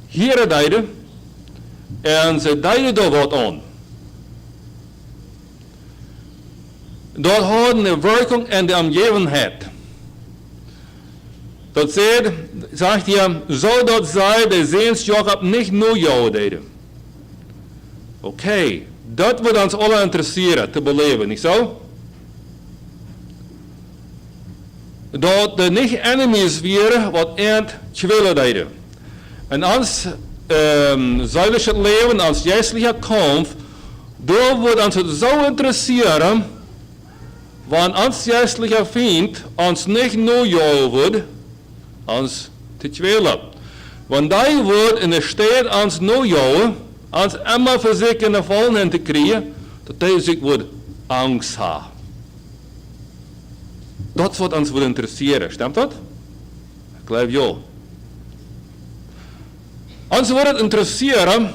hier deden en ze deden daar wat aan. Dat had een werking in de omgevingheid. Dat zegt hij, zodat zij de zeens Jacob niet naar jou deden. Oké, dat wordt ons alle interesseren te beleven, niet zo? Dat de niet enemies weer wat eind kwillen deden. En als zuidelijk het leven, als geestelijke kamp, daar wordt ons het zo interesseren, want ons geestelijke vriend ons niet naar jou wordt, ons te kwelen. Want die wordt in de stad ons naar jou, ons immer voor zich in de volgende te krijgen, dat hij zich wordt angst heeft. Dat is wat ons wil interesseren, stemt dat? geloof ja. Ons wordt het interesseren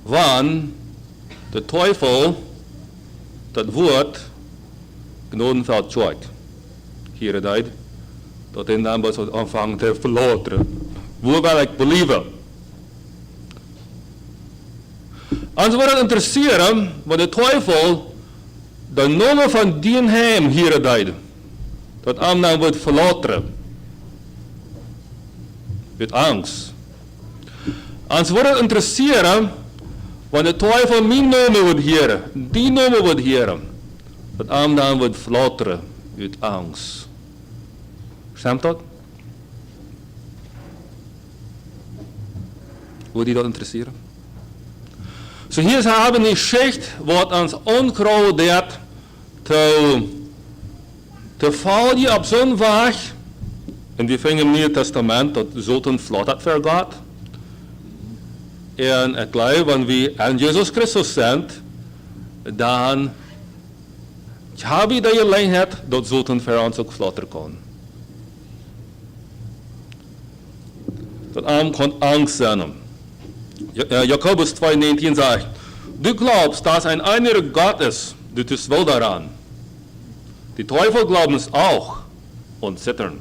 wanneer de teufel dat woord Gnadenfeld zoekt. Hier het uit, dat hij dan was aanvangen te verloteren. Hoe wil ik believen? Ons wordt het interesseren wanneer de teufel de naam van die hem hier het uit, dat hem dan wordt verloteren. Met angst. Ons wordt het interesseren wanneer de teufel mijn naam wordt heren, die naam wordt heren, dat hem dan wordt verloteren uit angst. Stemt dat? Wordt die dat interesseren? So hier hebben we Geschichte, wat ons onkrauwt te volgen op zo'n weg. En die vinden im Nieuwe Testament, dat zo'n vlot het vergaat. En ik geloof, wanneer we aan Jezus Christus zijn, dan hebben we die eenheid dat zo'n voor ons ook vlotter kan. Dat arm kon Angst zijn. Jakobus 2,19 sagt, du glaubst, dass ein einziger Gott ist, du tust wohl daran. Die Teufel glauben es auch und zittern.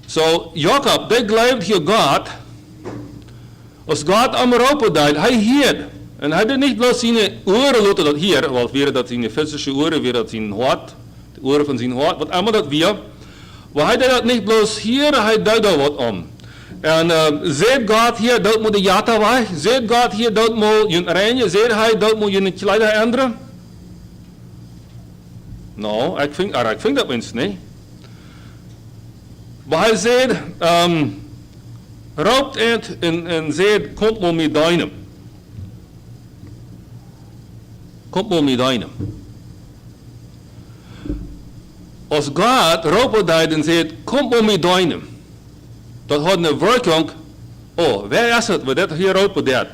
So, Jakob, der glaubt hier Gott, als Gott am Europa deed, hij hielt. En hij had niet bloß zijn oren laten dat hier, want wäre dat zijn physische oren, wäre dat zijn hart, de oren van zijn hart, wat allemaal dat weer. Maar hij deed dat niet bloß hier, hij deed daar wat om. En zegt God hier, dat moet de jata weg, zegt God hier, dat moet je reinen, zegt hij, dat moet je kleider ändern? Nou, ik vind dat wens niet. Maar hij zegt, roopt het en zegt, komt maar met deinem. Komt maar met deinem. Als God roopt dat en zegt, komt maar met deinem. Dat had een werking, oh, waar is het wat dit hier roepen deed?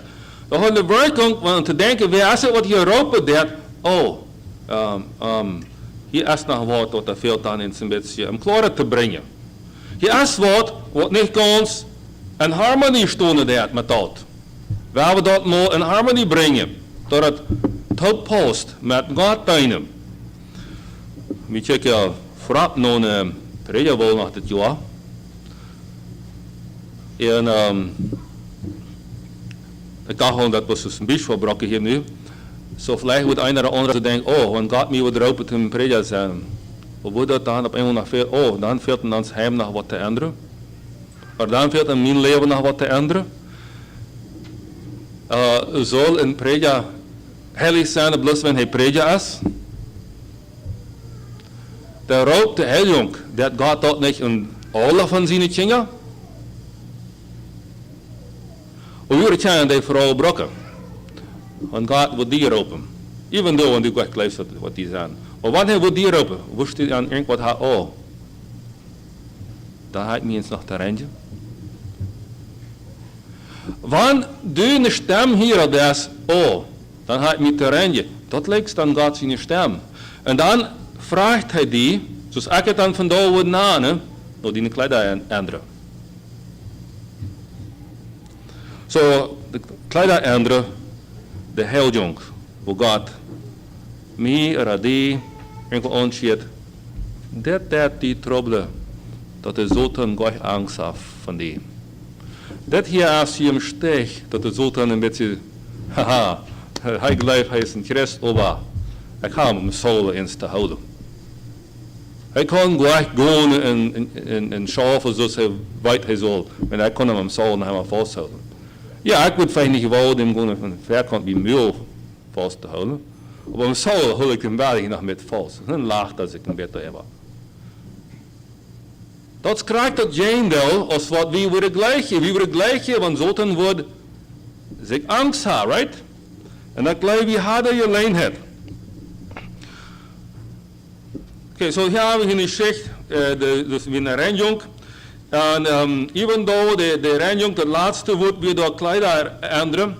Dat had een werking om te denken, waar is het wat hier roepen deed? Oh, hier is nog wat wat er veel aan in zijn beetje om klaar te brengen. Hier is wat niet ons in harmonie stonden deed met dat. We hebben dat maar in harmonie brengen, dat het tot past met God deinen. We checken vooraf naar een prediker nog dit jaar. En ik dacht gewoon dat was een beetje verbroken hier nu. Zo vielleicht wordt een of andere denken, oh, wanneer God mij wat roepen te prediken zijn. Wat wordt dat dan op eenmaal nog veel? Oh, dan fehlt in ons heim nog wat te ändern. Maar dan fehlt in mijn leven nog wat te ändern. Zal een prediker heilig zijn, bloos wanneer hij prediker is? De roept de heiljong, dat God dat niet in alle van zijn dingen. Und wir kennen die Frau Brocke. Und Gott wird die roepen. Even though, und du gleich glaubst, was die sagen. Aber wann wird die roepen? Wusst du an irgendwas hat, oh, da hat mir jetzt noch der Ränge. Wann du eine Stimme hier das, oh, dann hat mir der Ränge. Das legst dann Gott seine Stimme. Und dann fragt er die, so ich es dann von da wo nahe, nur die Kleider ändern. So, de kleider ändern, de heiljong, wo Gott mij oder die enkel anschiet, dat die trouble, dat de zoten gleich Angst af van die. Dat hier als je hem steekt, dat de zoten een beetje, haha, hij gelooft hij is een Christ, maar ik ga hem zolen eens te houden. Hij kan gleich gaan en schaffen zoals hij weet hij zal, en hij kan hem zolen helemaal vasthouden. Ja, ik moet fijn niet gewoon hem gewoon van verkant wie muur vast te houden. Maar om zo hou ik hem wel nog met vast. Dan lacht als ik hem beter heb. Dat krijgt dat jendel als wat wie worden gleiche. Wie worden gleiche, want zoten wordt zich angst hebben, right? En dat gelijk wie harder je lijn hebt. Oké, zo hier hebben we een schicht, dus wie een renjong. En even though de renjong het laatste wordt weer door kleider ändern,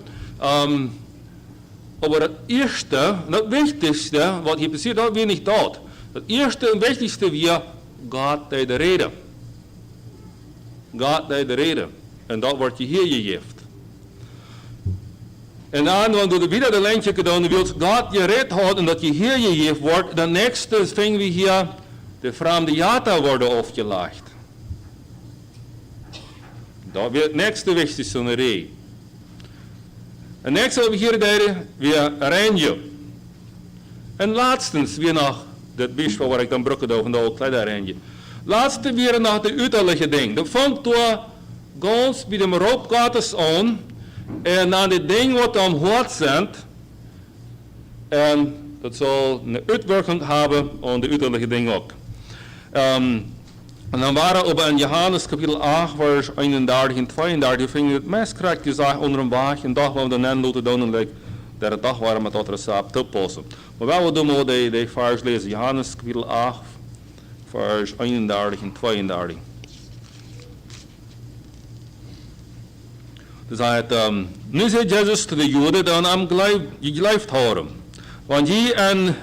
maar het eerste, het wichtigste wat hier passiert, dat weer niet dat. Het eerste en wichtigste weer, God deed de reden. God deed de reden. En dat wordt je hier gegeven. En dan, wanneer weer de lijntje gedaan wil God je red houden en dat je hier gegeven wordt, dan nächste vingen we hier de vreemde jata worden afgelegd. Dat weer het nächste wichtigste van de reden. En nächste hebben we hier deden, weer Renje. En laatstens weer nog, dat bischop waar ik dan brokken over van de kleine Renje. Laatste weer nog de uiterlijke ding. Dat vangt door gans bij de roopgaters aan. En aan dit ding wat dan hoort zendt. En dat zal een uitwerking hebben aan de uiterlijke ding ook. En dan waren we in Johannes kapitel 8, vers 31 en 32, vingen we het meest correct gezegd onder een waag. En dag waar we de nen laten doen en dat het dag waren met dat recept te passen. Maar wel we doen we die vers lezen. Johannes kapitel 8, vers 31 en 32. Dus hij het, nu zei Jezus te de Joden, dan am je gelijft houden. Want je en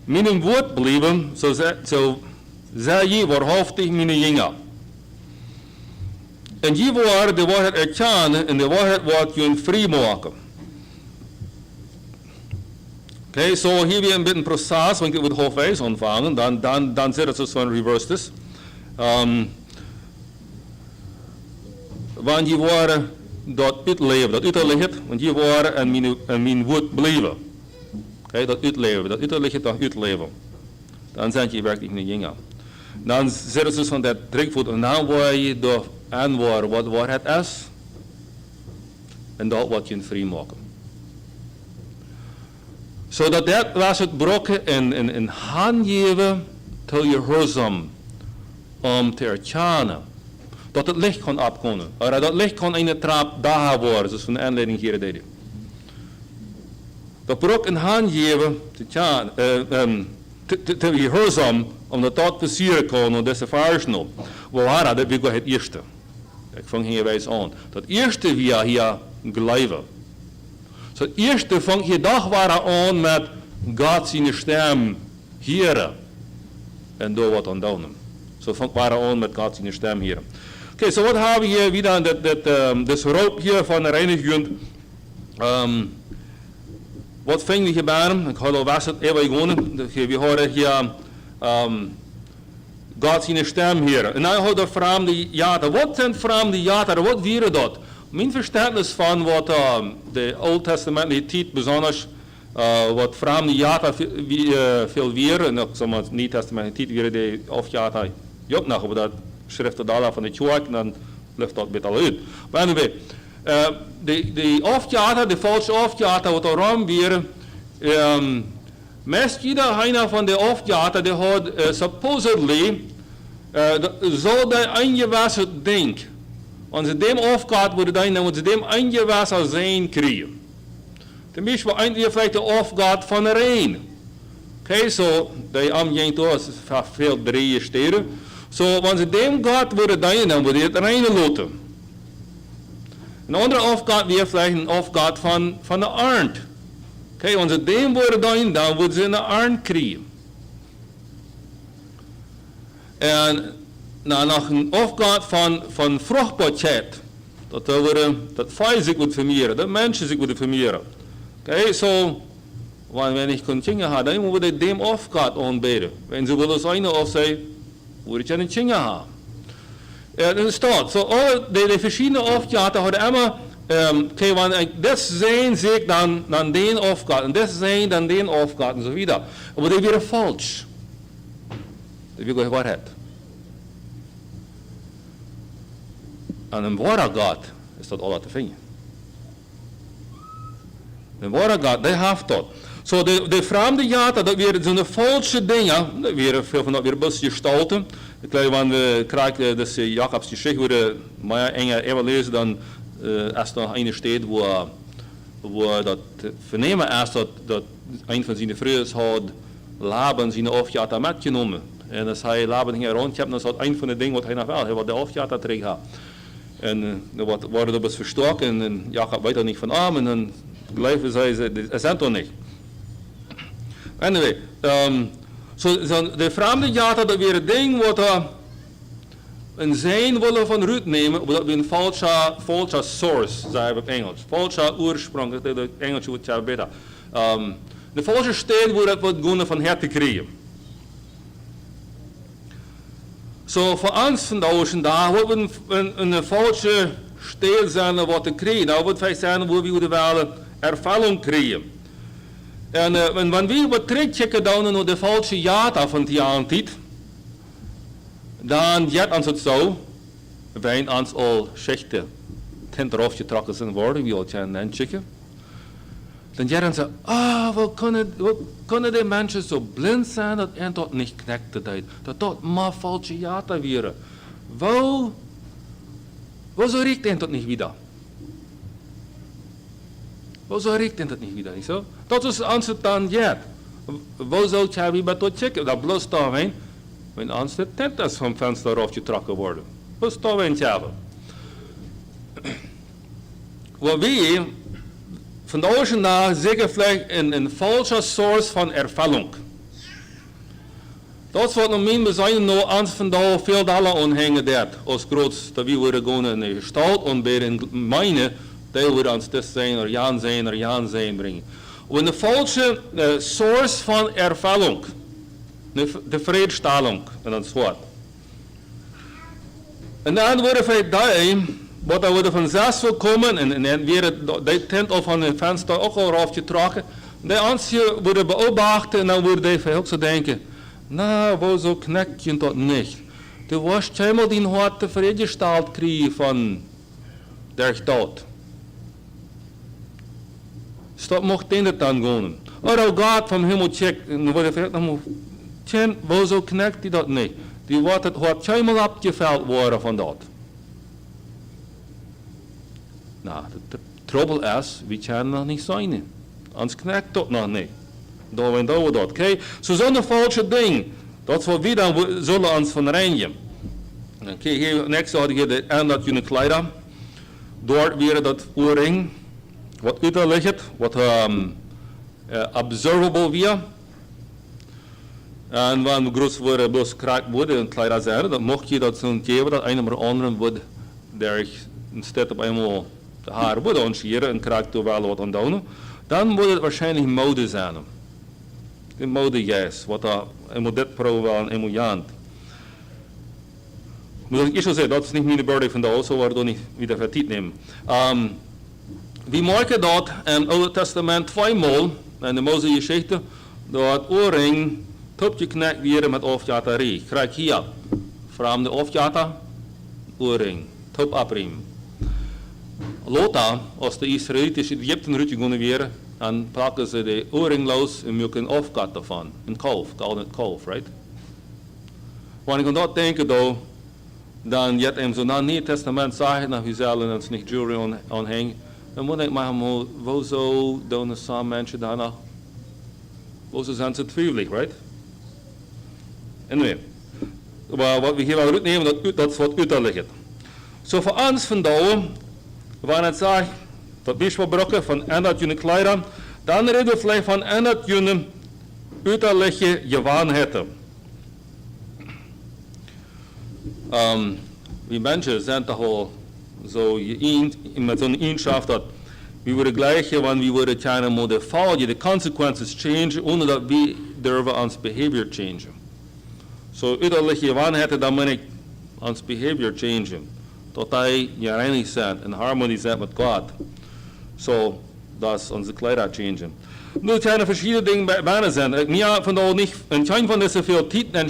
mijn woord blijven, zo zei je waarhaftig mijn jongen. En je wordt de waarheid erkennen en de waarheid wordt je vrij maken. Oké, zo hier weer een beetje een proces, want ik moet hoofdwijs ontvangen, dan zit het zo van reversed is. Want je wordt dat uitleven, dat uiterlijke, want je wordt en mijn woord blijven. Oké, dat uitleven, dat uiterlijke, dat uitleven. Dan zijn je werkelijk een jongen. Dan zit het dus van dat drukvoet en dan word je door aanwoorden wat waarheid is. En dat wat je vrij maken. Zodat dat was het brokken en handgeven tot je gehoorzaam om te erkennen dat het licht kan opkomen. Of dat licht kan in de trap daar worden, zoals van de aanleiding hier deden. Dat brok en handgeven te je gehoorzaam om dat passieren kon en deze versen op. Waar dat wil het eerste. Ik vang hier wijs aan. Dat eerste via hier gelijven. Zo het eerste vang je dag waren aan met God zijn stem hier. En door wat aan doen. Zo vang waren aan met God zijn stem hier. Oké, zo wat hebben we hier weer dat roep hier van de reiniging. Wat ving we gebeuren? Ik had al was het even gewoon. We horen hier God zijn stem hier. En dan had de vreemde jaten. Wat zijn vreemde jaten? Wat vieren dat? Mijn verständnis van wat de Oud Testamentelijke tijd bijzonders wat vreemde jaten veel vieren. En ook zoals Nieuw Testamentelijke tijd vieren die afjaten. Ook nog op dat schrift van de kerk. En dan ligt dat beetje al uit. Maar anyway. De afjaten, de falsche afjaten wat er rond vieren. Meest iedereen van de afjaten die had supposedly zo de aangewassen denk. Als ze dem afgaat worden dan moeten ze dem aangewassen zijn krijgen. Ten meeste wat eindelijk vielleicht de afgaat van de rein. Oké, zo de amjeng door is veel drie steden. Zo wanneer ze dem gaat worden dan wordt het reine loten. Een andere afgaat weer vielleicht een afgaat van de arend. Oké, wanneer ze dem worden dan worden ze een arend krijgen. En nog een afgaat van vruchtbaarheid. Dat vijf zich moet vermeerderen, dat mensen zich moeten vermeerderen. Oké, zo, wanneer ik kon zingen hebben, dan moeten we dem afgaat aanbieden. Wanneer ze willen zijn of zij, moet je een zingen hebben. En het staat, zo alle de verschillende afgaten hadden allemaal, oké, wanneer dit zijn zie ik dan den afgaat, en dit zijn dan den afgaat, en zo verder. Maar die weer vals. Dat wil je waarheid. En een ware God is dat alles te vinden. Een ware God, die heeft dat. Zo de vreemde jaten, dat weer zo'n valse dingen, dat weer veel van dat weer best gestalten. Ik geloof wanneer we krijgen dus Jacobs geschicht worden, maar enger even lezen dan als er nog een steed waar dat vernemen is dat een van zijn vrienden had Laban zijn afjaten metgenomen. En als hij Laban ging rondje, dan is dat een van de dingen wat hij nog wel, hij wat de afjaten terug had. En dan worden er best verstoken en Jacob weet er niet van en dan geloven zij, ze zijn toch niet. Anyway, De vreemde jata, dat weer een ding wat een zijn willen van roet nemen, dat we een falsche source, zeggen we op Engels. Falsche oorsprong, dat het Engels wordt ja beter. De falsche steen wordt het wat kunnen van her te krijgen. Zo voor ons vandaag daar wordt een falsche steen zijn wat te krijgen. Nou wordt wij zijn hoe we wel ervaring krijgen. En wanneer we wat terugchecken dan naar de falsche jata van die aantijd, dan jet ons het zo, wij ons al schichten ten erop getrokken zijn worden, wie al gaan checken. Dan jet ze, we kunnen de mensen zo blind zijn dat en tot niet knekte dat maar falsche jata weer. Wo zo riekt en tot niet wieder. Wo zo riekt en tot niet wieder, niet zo? Dat is ons het dan jet. Wo zou je wie bij tot checken? Dat bloos daar wijn. Wenn ons de tent is van venster afgetrokken worden. Wat staan we in het hebben? Wat we vandaag en daar zeggen vielleicht een falsche source van ervaring. Dat is wat nog meer zijn nou ons vandaag veel dollar aanhangen dat als groot dat we worden gewoon in de gestalt en bij de mijne die worden ons dit zijn er Jan zijn brengen. En de falsche source van ervaring. De vredestalung en dat soort. En dan worden wij daar, wat er worden van zes wil komen, en weer die tent of van een venster ook al afgetrokken, die ansje worden beobacht en dan worden die ook zo denken, nou, wo zo knek je dat niet. Du was helemaal die hart tevreden krijgen van der dood. Stop mocht in het dan gaan. Or God van hemel checkt, en worden wij dan wo zo knekt die dat niet. Die wordt het helemaal opgeveld worden van dat. Nou, de trouble is, we kunnen nog niet zijn. Ons knekt dat nog niet. Daar en daar dat. Oké? Zo'n falsche ding. Dat is wat we dan zullen ons van reinigen. Oké, hier next had je de en dat je kleider. Door weer dat oorring. Wat uit ligt, wat observable weer. En wanneer we groot worden, bloos kraakt worden en kleider zijn, dan mocht je dat zo'n geven dat een of andere wordt, der instead op eenmaal de haar wordt onscheren en kraakt er wel wat aan doen, dan moet het waarschijnlijk mode zijn. In mode juist, wat er eenmaal dit pro wel en eenmaal jaant. Maar ik zou zeggen, dat is niet mijn birthday vandaag, zo worden we niet weer voor tijd nemen. We merken dat in het Oude Testament tweemaal, in de Mozes-geschichte, dat oorring topje knekt weer met afjatarie. Krijg hier, van de afjata, oorring, top apriem. Later, als de Israëlitische Egypten gaan weer, dan pakken ze de oorring los en maken een afkat ervan. Een kalf, called it kalf, right? Wanneer ik aan dat denken, dan jet hem zo na het Nieuwe Testament zeggen, dat we zullen ons niet jury aanhangen. Dan moet ik maar wo zo doen samen mensen daarna, wo ze zijn ze twijfelig, right? Anyway, wat we hier wel uitnemen, dat is wat uit te liggen. Zo voor ons vandaag, wanneer het zegt, dat is wat brokken van en dat je kleider, dan reden we vielleicht van en dat je uit te leggen je waarheden. We mensen zijn toch al zo met zo'n eenschap dat we worden gleich, wanneer we worden kunnen modifieren, de consequences changen, zonder dat we durven ons behavior changen. Zo uiterlijk je waarheden, dan moet ik ons behavior changen. Tot hij je reinig zijn en harmonie zijn met God. Zo, dat is onze kleider changen. Nu zijn er verschillende dingen bijna zijn. Ik meer vandaag niet, en geen van deze veel tijd en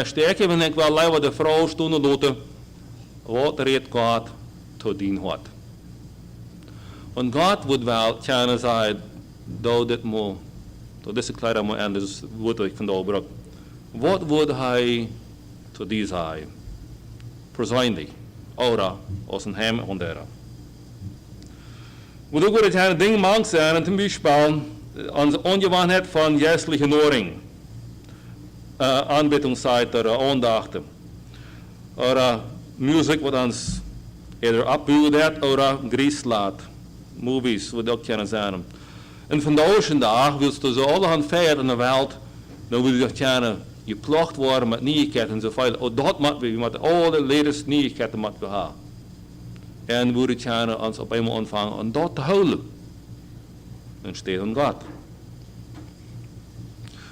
sterke, want ik wel leiden de vrouw stonden laten, wat reed God tot dien had. Want God wordt wel kunnen zeggen, dat dit moet, dat deze kleider moet en dus wordt ik vandaag gebruikt. Wat wordt hij tot die zeggen? Persoonlijk, ora, als een hem onder. We ook weer het ding mang zijn, en ten beispiel onze ongewoonheid van geestelijke noring, aanbettingsseite, aandachten, of muziek wat ons eerder opbouwt, of gries laat, movies, wat ook kunnen zijn. En vandaag en dag, wilst du zo allerhand feieren in de wereld, dan wil je kunnen geplocht worden met nieuwigheden en zoveel. Oh, dat moeten we met alle latest nieuwigheden moeten we hebben. En we moeten ons op eenmaal ontvangen om dat te houden. En steeds aan God.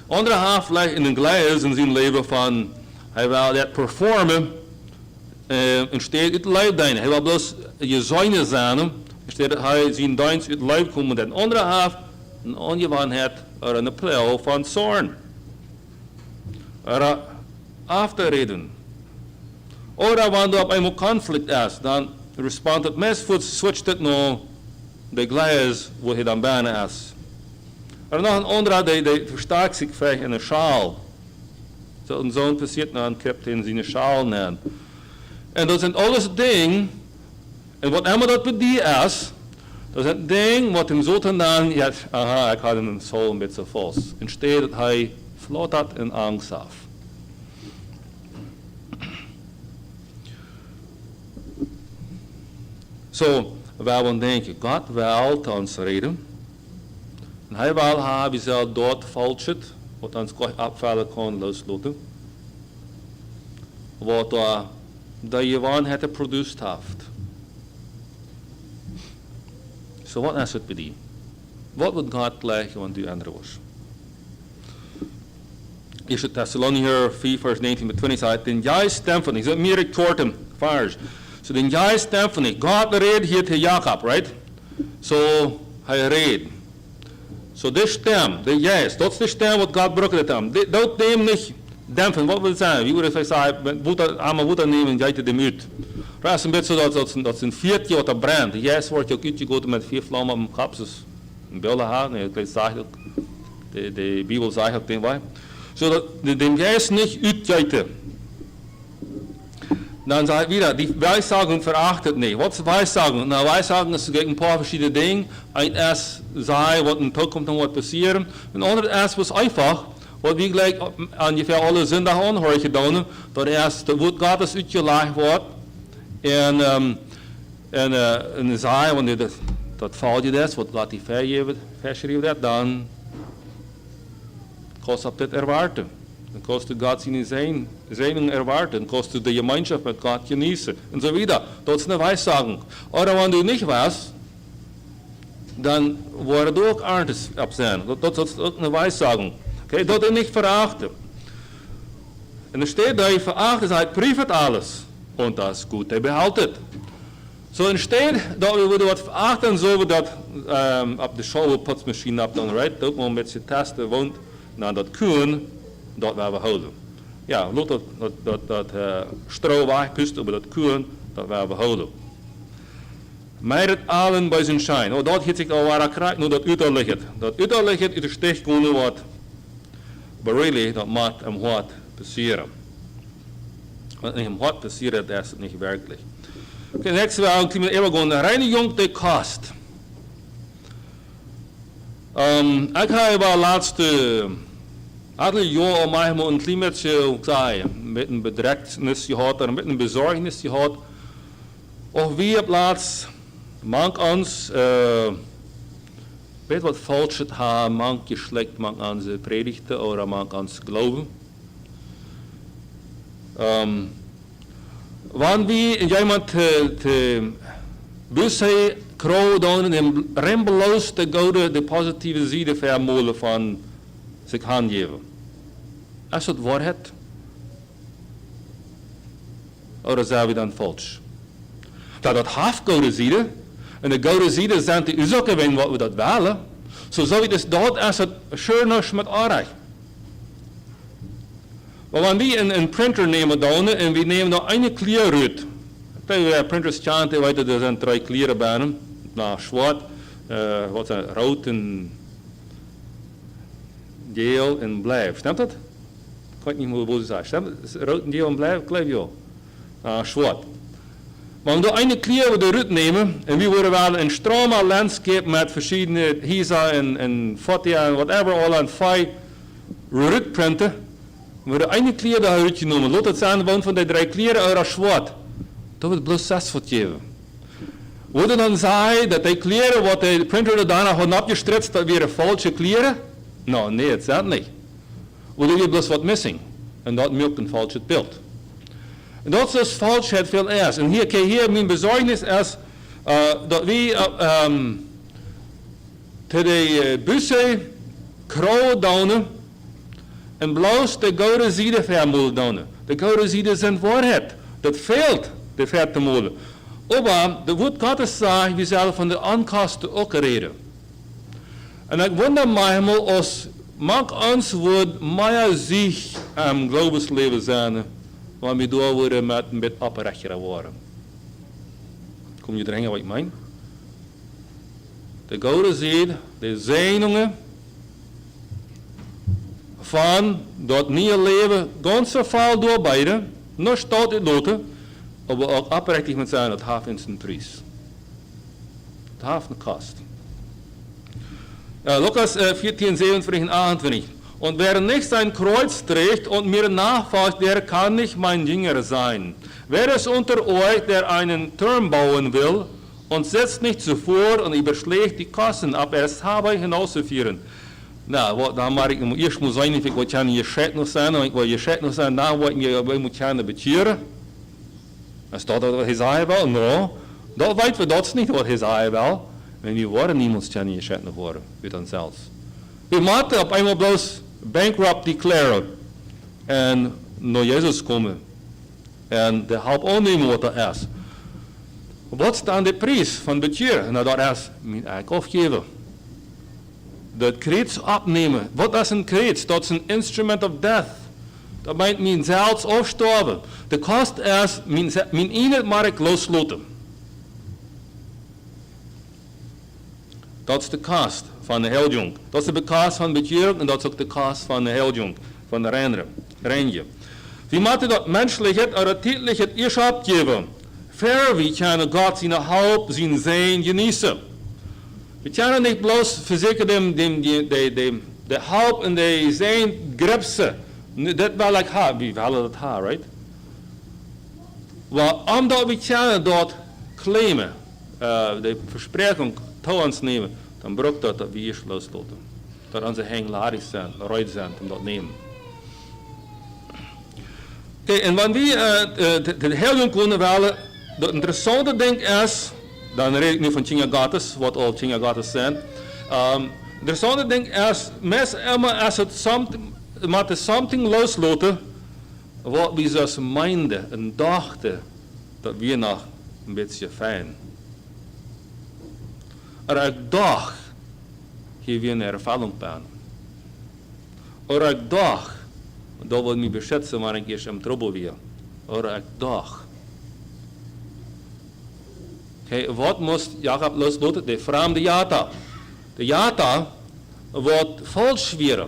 Andere half ligt in een glijs in zijn leven van, hij wil dat performen, en steeds uit het lijf dienen. Hij wil bloos je zonen zijn, steeds dat hij zijn dienst uit het lijf komen. En andere half, een ongewoonheid, er een plek van zorn. Er af te reden. Of wanneer er op eenmaal conflict is, dan respond het meest voor switcht het naar de glijs waar hij dan bijna is. Er nog een andere die verstaat zich vaak in een schaal. Zo'n zoon passiert nou, krijgt in zijn schaal nemen. En dat zijn alles dingen, en wat immer dat bij die is, dat zijn dingen wat hem zo te doen, ja, aha, ik had hem zo een beetje vast. En steeds dat hij flottert in angst af. Zo, wij willen denken, God wil tot ons reden. En hij wil hebben zelf dat falscht, wat ons afvallen kan loslaten. Wat de Johan het geproduceerd heeft. Zo wat is het bij die? Wat wil God leggen aan die andere was? Eerste Thessaloniër 4 vers 19 tot 20 zegt, den jij stem van, ik zeg meer ik toort hem, vers. So den jij stem van, God reed hier te Jacob, right? So, hij reed. So de stem, de yes, dat is de stem wat God gebruikt hem. Dat neemt niet dämpfen, wat wil het zijn? Wie wil het zeggen, allemaal woede nemen, jij te de muut. Het is een beetje zo dat een viertje wat er brandt. Yes wordt ook uitgegooid met 4 vlammen op mijn kap, dus een beelden haar, nee, ik zeg ook, de Bijbel zegt ook dingen bij. Zodat de yes niet uitgeiten. Dan sagt wieder, die Weissagung verachtet nicht. Was ist Weissagung? Na, Weissagung ist gegen ein paar verschiedene Dinge. Ein ist, sei, was in Zukunft noch was passieren. Ein anderes ist, was einfach, was wir gleich ungefähr alle Sünder anhören gedauern, dat erst, da wird Gottes uitgelegd wordt. En sei, wanneer dat valt je das, wat God die verschreven heeft, dan kost op dit erwarten. Dan kost u God zijn erwarten, dan kost u de gemeenschap met God genießen en zo wieder. Dat is een Weissagung. Oder wanneer u niet was, dan wordt er ook anders op zijn. Dat is ook een Weissagung. Okay? Dat is niet verachten. En er steht dat je veracht is, hij prieft alles. En dat is goed, hij behoudt het. Zo er steht dat we wat verachten, zo we dat op de schouwputzmachine op dan, right? Dat we een beetje testen, want na dat kunnen, dat we houden. Ja, laat dat stro wegpust, maar dat kunnen, dat we houden. Maar het allen bij zijn schijn. Oh, dat heeft zich al waar krijgt, nu dat uiterlijk. Dat uiterlijk uit de steeg kunnen wat, maar really, dat moet hem wat passeren. Wat hem wat passeren, dat is het niet werkelijk. Oké, next we gaan even gaan. De reinigung de kost. Ik heb wel laatste alle jaar manchmal een klein beetje met een bedrektnis gehad en met een bezorgnis gehad. Ook wie op laatst mank ons weet wat falsch het ha, mank geschlecht, mank onze predigten of mank ons geloven. Wanneer we iemand te bussen krijgen en rembeloos te gouden de positieve zijde vermoeden van zich aangeven. Is het waarheid? Of zijn we dan falsch? Dat het half gouden zijde, en de gouden zijde zijn te uitzoeken wat we dat willen, zo zou je dus dat als het schöner met aardig. Maar wanneer we een printer nemen dan en we nemen dan een kleur uit. Printers chanten, weet je, er zijn 3 kleuren bij hem. Nou, zwart, wat zijn rood en geel en blauw. Stemt dat? Ik weet niet meer hoe ze zeggen. Stemt het? Rood en geel en blauw? Kleef ja. Zwart. Maar we een kleur eruit nemen en we worden wel een stroma landscape met verschillende hisa en fotia en whatever, al aan 5 eruit printen. We de ene kleur daaruit genomen. Laat het zijn van de 3 kleuren uit zwart. Dat wordt bloos 6 voor geven. Worden dan zeggen dat die kleuren wat de printer er daarna had opgestretst, dat weer falsche kleuren? Nou, nee, het staat niet. Worden we bloos wat missing. En dat maakt een falsch beeld. En dat is falschheid veel eerst. En hier, kijk hier, mijn bezorgnis is dat wij te de bussen krauwen donen en bloos de gouden zijde vermoeden donen. De gouden zijde zijn waarheid. Dat veelt de ver te molen. Maar de woord Gottes zegt, we zullen van de aankasten ook reden. En ik wonder mij helemaal als mag ons woord meer zich am geloofsleven zijn, want we door worden met een beetje oprechter worden. Kom je erin wat ik meen? De gouden zijde, de zenuwen van dat nieuwe leven, ganz zo veel door beide, nog stoot het doten, maar ook oprechtig met zijn, dat heeft in zijn prijs. Het heeft een kost. Lukas 14, 27 en 28. Und wer nicht sein Kreuz trägt und mir nachfolgt, der kann nicht mein Jünger sein. Wer ist unter euch, der einen Turm bauen will und setzt nicht zuvor und überschlägt die Kosten ab, erst dabei hinauszuführen? Nou, dan maar ik eerst moet zijn, ik wil je je schet nog zijn, en ik wil je schet nog zijn, dan wil je moet je betieren. En staat dat wat hij zei wel? No, dat weten we, dat is niet wat hij zei wel. En we worden niemand je schet nog worden, met onszelf. We moeten op eenmaal bloos bankrupt declaren en naar Jezus komen. En de help aannemen wat dat is. Wat is dan de prijs van betieren? Nou, dat is mijn eigen afgeven. Dat kreets opnemen. Wat is een kreets? Dat is een instrument of death. Dat meint mijn zelfs afsterven. De kost is mijn eenheid maar ik loslaten. Dat is de kost van de heilung. Dat is de kost van bekering en dat is ook de kost van de heilung, van de reinigen. We moeten dat menselijkheid en dat tijdelijkheid eerst opgeven. Ver we kunnen God zijn hulp, zijn zijn genießen. We kunnen niet bloos verzekeren de hulp en de zijn gripsen. Dat wel ik ha, we willen dat ha, right? Maar omdat we kunnen dat claimen, de verspreking te ons nemen, dan broekt dat we eerst loslaten. Dat onze hengelarig zijn, ruid zijn om dat nemen. Oké, en wanneer we de heilung kunnen willen, de interessante ding is, dan red ik nu van Chinagatas, wat al Chinagatas zijn. De interessante ding is, meestal als het something loslaten, wat we zoals meenden en dachten, dat we nog een beetje fijn. Er ik dacht, hier weer een ervaring aan. Er ik dacht, dat we niet beschetsen, maar ik eerst in trouble weer. Er ik dacht. Okay, wat moest Jacob loslaten? De vreemde jata. De jata wordt vals weer.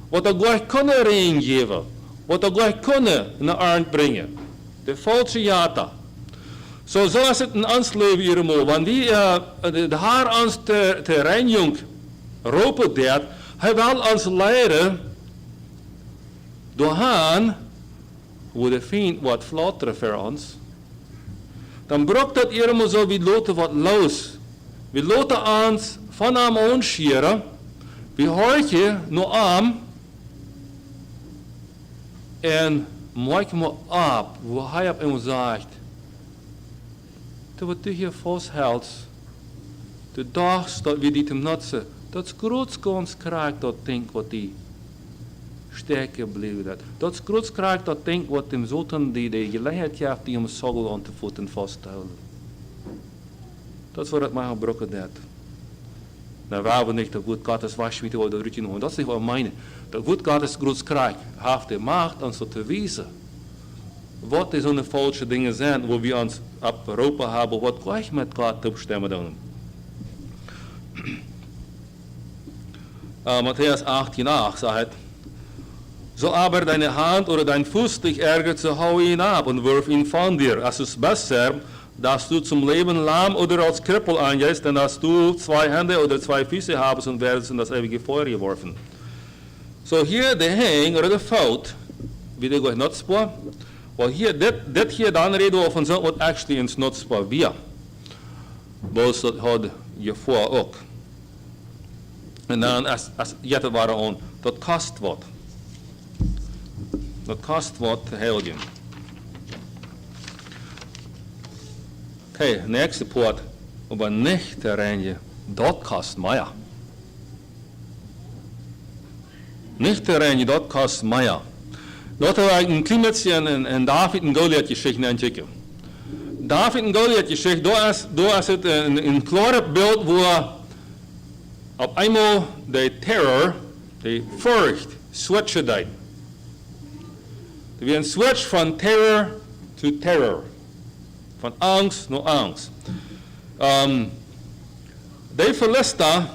Wat er gleich kunnen reingeven. Wat er gleich kunnen naar aard brengen. De valse jata. Zo is het in ons leven hier, want die de haar ons te reinigen roepen deed, hij wil ons leren doorgaan hoe de vriend wat flatteren voor ons. Dan brokt dat hier zo, we laten wat los. We laten ons van hem aanscheren, we horen naar hem en maken we op hoe hij op ons zegt. Wat je vasthoudt, de dag dat we die te nutzen, dat is groot kans krijgt dat denk wat die sterker blijven. Dat is groot krijgt dat denk wat hem zoten die de gelegenheid heeft die hem zogel aan te voeten vasthouden. Dat is wat het mij gebroken deed. Nou, we hebben niet dat goed God is waschmieten wat de routine noemen. Dat is niet wat ik meen. Dat goed God is groot krijgt, heeft de macht ons te wijzen. Wat die zo'n falsche dingen zijn, waar we ons op Europa hebben, wat gleich met God te bestemmen doen. Matthäus 18,8 sagt, so aber deine Hand oder dein Fuß dich ärgert, so hau ihn ab und wirf ihn von dir. Es ist besser, dass du zum Leben lahm oder als Krüppel angehst, denn dass du 2 Hände oder 2 Füße habest und werdest in das ewige Feuer geworfen. So hier de hang oder de fout, wie de gleich nutzbar. Well, hier, dit hier dan reden we van zo wat actually ins nutzbaar via. Boos dat had je voor ook. En dan, als je het waren aan, dat kost wat. dat kost wat te helgen. Okay, nächste Part, aber nicht der Reine, dort kost mehr. Nicht der Reine, dort kost mehr. Dort habe ich ein klein bisschen in David und Goliath Geschichte anchecken. David und Goliath Geschichte, da ist es ein klares Bild, wo auf einmal der Terror, die Furcht, switchen da. Wir switch von Terror zu Terror. Von Angst naar Angst. Die Philister,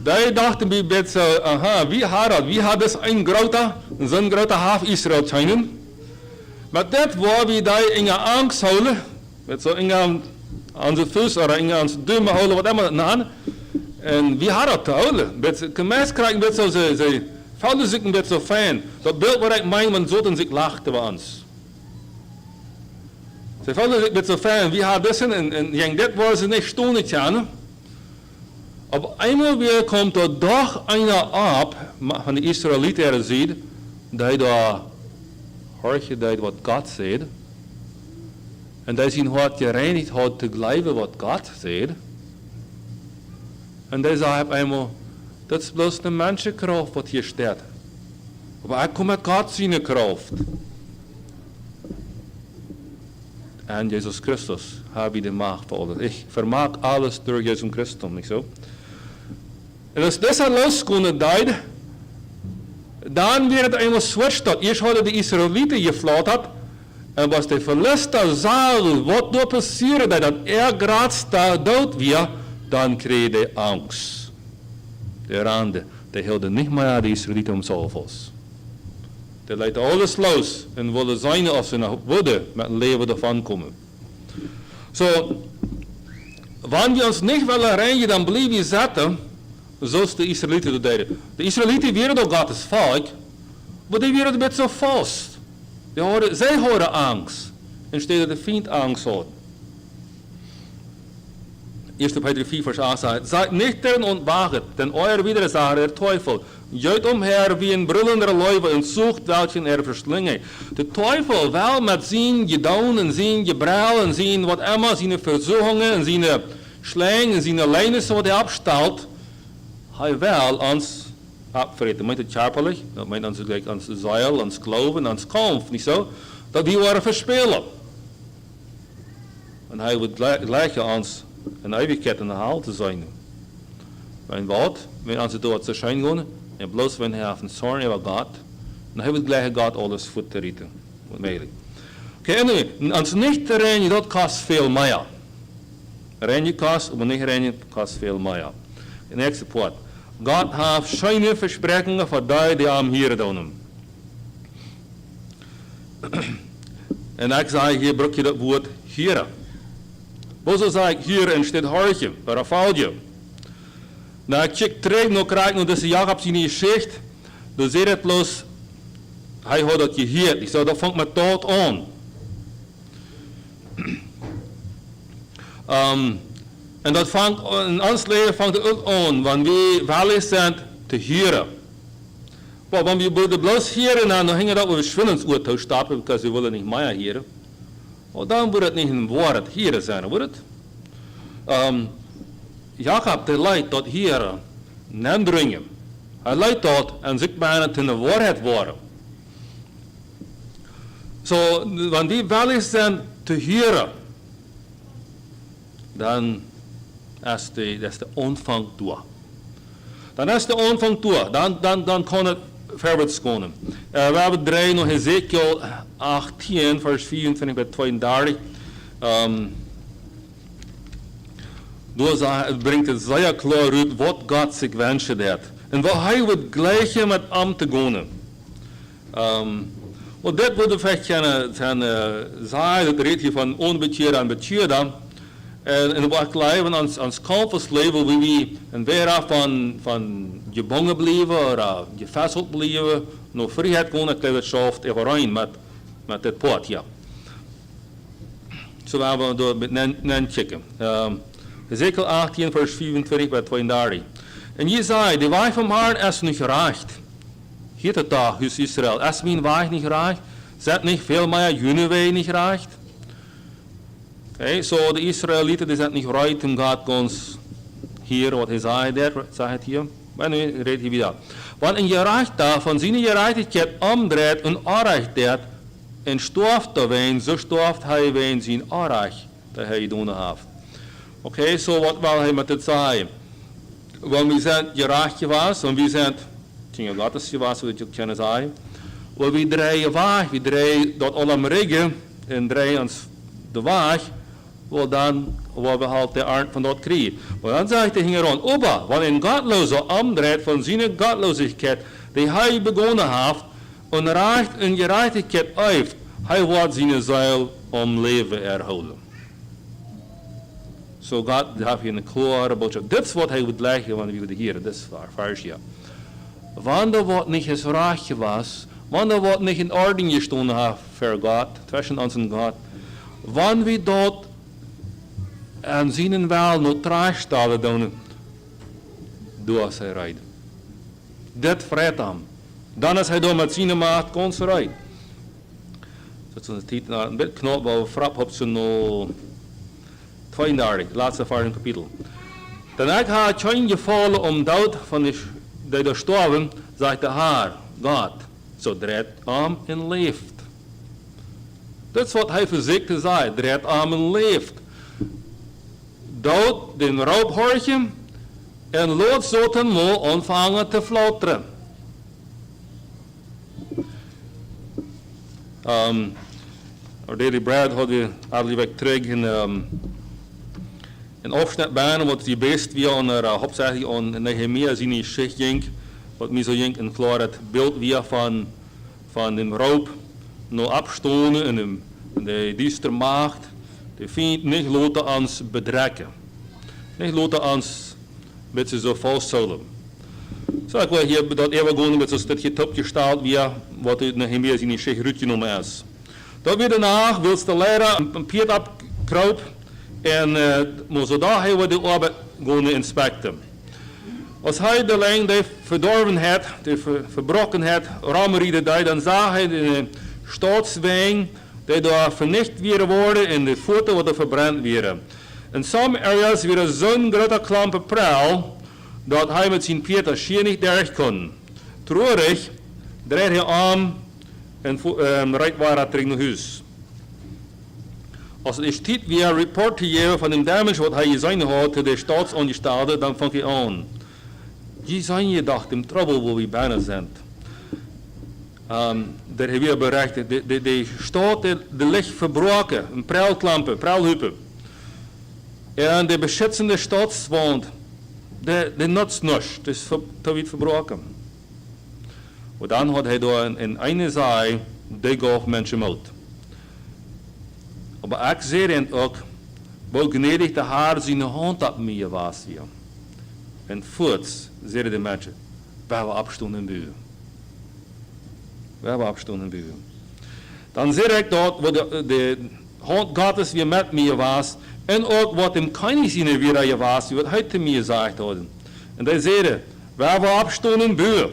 die dachten bij het zo, aha, wie had dat? Wie had dus een zo'n grote half Israël schijnen? Maar dat waar we die in Angst houden, met zo in aan zijn voet of in aan zijn duim houden, wat immer aan. En wie had dat te houden? Met gemeens krijgen we zo, ze vallen zich een beetje zo fijn. Dat beeld waar ik meen, man zouden zich lachten bij ons. Ze vallen zich met zo fijn, wie had dat en dat was ze niet stonden aan. Op einmal weer komt er doch einer ab, van de Israëlieten ziet, die daar horchen deed wat God zegt. En die zijn hart gereinigd had te geloven wat God zegt. En die zei op einmal, dat is bloos de mensenkracht wat hier staat. Maar ik kom met God zijn kracht. En Jezus Christus heb je de macht voor alles. Ik vermaak alles door Jezus Christus, niet zo? En als deze losgekomen deed, dan werd het eenmaal switcht dat. Eerst hadden de Israëlieten geflauterd. En was de Philister zagen wat er passierde, dat graag dood weer, dan kreeg hij angst. De rande, die hielden niet meer de Israëlieten om zoveel. Die lieten alles los en wilden zijn als ze nog wilden met leven ervan komen. Zo, wanneer we ons niet willen reinigen, dan blijven we zitten, zoals de Israëlieten dat deden. De Israëlieten werden ook Gods volk, maar die werden een beetje zo vast. Zij hadden angst, in steeds de vriend angst had. 1. Petrus 4, vers 8 sagt, seid nüchtern und wachet, denn euer Widersacher, der Teufel, geht umher wie ein brüllender Löwe und sucht, welchen verschlinge. Der Teufel will mit seinen Gedauen und seinen Gebrauch und seinen was immer, seine Versuchungen und seine Schläge und seine Leines, was abstellt, er will uns abvreten. Meint het körperlich, dat meint ons gleich ans Seil, ans Glauben, ans Kampf, nicht so? Dat die waren verspelen. Und er wird gleich uns in Ewigkeit in der Haal te zijn. Mijn wat, wenn onze dood zu schein gaan, en bloos wenn hij auf den Zorn über Gott, dan hij wird gleich Gott alles voor te rieten. Okay, anyway, ons nicht te reinigen, dat kost veel meer. Reinigen kost, aber nicht reinigen kost veel meer. De nächste Part. Gott hat schöne Versprechungen für die am hier doen. En ik zei, hier bruk je dat woord hier. Wieso zeg ik hier en staat horchen, waar val je? Nou, ik check terug, nou krijg ik nog deze Jacob zijn geschicht, dan zegt het bloos, hij had dat gehoord. Ik zei, dat vangt met dood aan. En dat vangt, in ons leven vangt het ook aan, want we wel zijn te horen. Maar wanneer we bloos horen, dan hingen dat we schwindensuurtausch stappen, because we willen niet meer horen. Und dann wird es nicht ein Wort hier sein, wird es? Jacob, der leidt dort hier, nicht dringen. Er leidt dort und sich bijna in der Wahrheit waren. So, wenn die willig sind zu hören, dann ist der Anfang durch. Dann ist der Anfang durch, dann kann es vorwärts gaan. We hebben 3 nog Ezekiel 18, vers 24 bij 32. Het brengt het zeer klaar uit wat God zich wensen heeft. En wat hij wil gleichen met hem te gaan. Want dit wilde vielleicht zijn zeggen, dat redt hier van onbekeerd en bekeerd. En wat leven ons kampfesleven, wie we een weer van gebonden blijven, of gevestigd blijven, naar vrijheid gaan, ik het schaft overeen met dit pad, ja. Zo gaan we door met checken. Ezekiel 18, vers 24 bij 32. En je zei, de weg van Herrn is niet recht. Hier het da, Hus Israel, es mijn Weich nicht reicht, zet nicht veel mehr, jene Weh nicht reicht. Okay, so de Israeliten, die zijn niet right om God ons hier, wat hij zei hier. Maar nu redt hij weer. Want in je recht daar, van zijn gerechtigheid omdraait en onrecht en stoft er ween, zo stoft hij ween zijn onrecht dat hij doen heeft. Oké, zo wat wil hij met het zeggen? Want we zijn gerecht geweest, en we zijn tegen Gottes geweest, zodat je kunnen zeggen. Want we draaien weg, we draaien dat allemaal riggen en draaien ons de weg. Wel dan, waar we halt de aard van dat krijgen. Maar dan zegt hij hierom, Opa, want een godloze omdraait van zijn godloosheid, die hij begonnen heeft, en recht en gerechtigheid heeft, hij wordt zijn zeil om leven erhouden. Zo God heeft hier een klare boodschap. Dit is wat hij wil leggen, want we willen hier, dit is vers hier. Wanneer wordt niet eens recht geweest, wanneer wordt niet in orde gestonden voor God, tussen ons en God, wanneer we dat en zien wel nog traagstalen doen, door zij rijden. Dit vreet hem. Dan is hij door met zijn maat konst rijden. Dat is een titel, een beetje knop, waar we frap op zijn 32, laatste vers in kapitel. Dan ik ha het gevallen om dood van de gestorven, zegt de Heer, God, zo draait hem en leeft. Dat is wat hij voorzichtig te zeggen, draait hem en leeft. Dood den roofhortje en laat zo ten mol ontvangen te flauteren. Our daily bread hadden we eigenlijk terug in afsnitbaan, wat die best wie aan hoofdzakelijk aan Nehemia zien is zich ging, wat mij zo ging en klaar het beeld weer van de roop nog afstonen en de duister macht. De vriend niet laten ons bedrekken. Niet laten ons met zo vasthouden. Zo ik wil hier dat even gewoon met zo'n stukje opgesteld weer wat het Nehemia in zich uitgenomen is. Dat weer daarna wil de leraar een piet opkruip en moet zo daar hebben we de arbeid gewoon inspecten. Als hij de lijn die verdorven heeft, die verbroken heeft, rammeride deed, dan zag hij de staatswijn die daar vernicht weer worden en de voeten worden verbrand weer. In sommige areas weer zo'n grote klampe praal dat hij met zijn Peter schier niet derg kon. Treurig draait hij om en rijdt waar terug naar huis. Als het is tijd weer report te geven van de damage wat hij gezien had te de staatsongestelden, dan vang hij aan. Je zijn je dacht in trouble waar we bijna zijn. Dat hij weer bereikt, de staat de licht verbroken, een pruilklampen, pruilhuppen. En de beschützende staatswand, de nuts niks, het is te wit verbroken. En dan had hij door in een zaai, de gaf mensen moed. Maar ik zei het ook, wel gnedig de Heer zijn hand op mij was weer. En voorts zeiden de mensen, we hebben afstonden in buur. We hebben afstonden in buur. Dan zei ik dat de hand Gottes weer met mij was, en ook wat hem keine zien weer was, wat hij te mij gezegd had. En hij zeiden, we hebben afstonden in buur.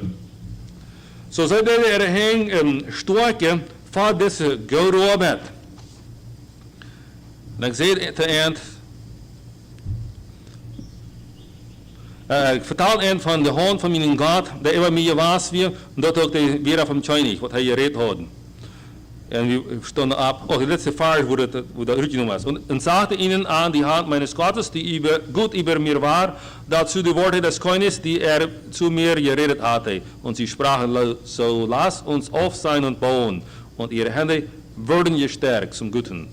Zo zei hij er heen een stootje van deze gouden met. En ik zei het eind, ik vertaal een van de hand van mijn God, dat hij mij was weer, dat ook de weer van Chinese, wat hij gereed had. En we stonden op, de laatste vers hoe dat uitgenomen was. En sagte ihnen aan die hand meines Gottes, die goed über mir war, dat zu de woorden des Königs, die zu mir geredet hatte. Und sie sprachen, so lass uns auf sein und bauen. Und ihre Hände wurden gestärkt zum Guten.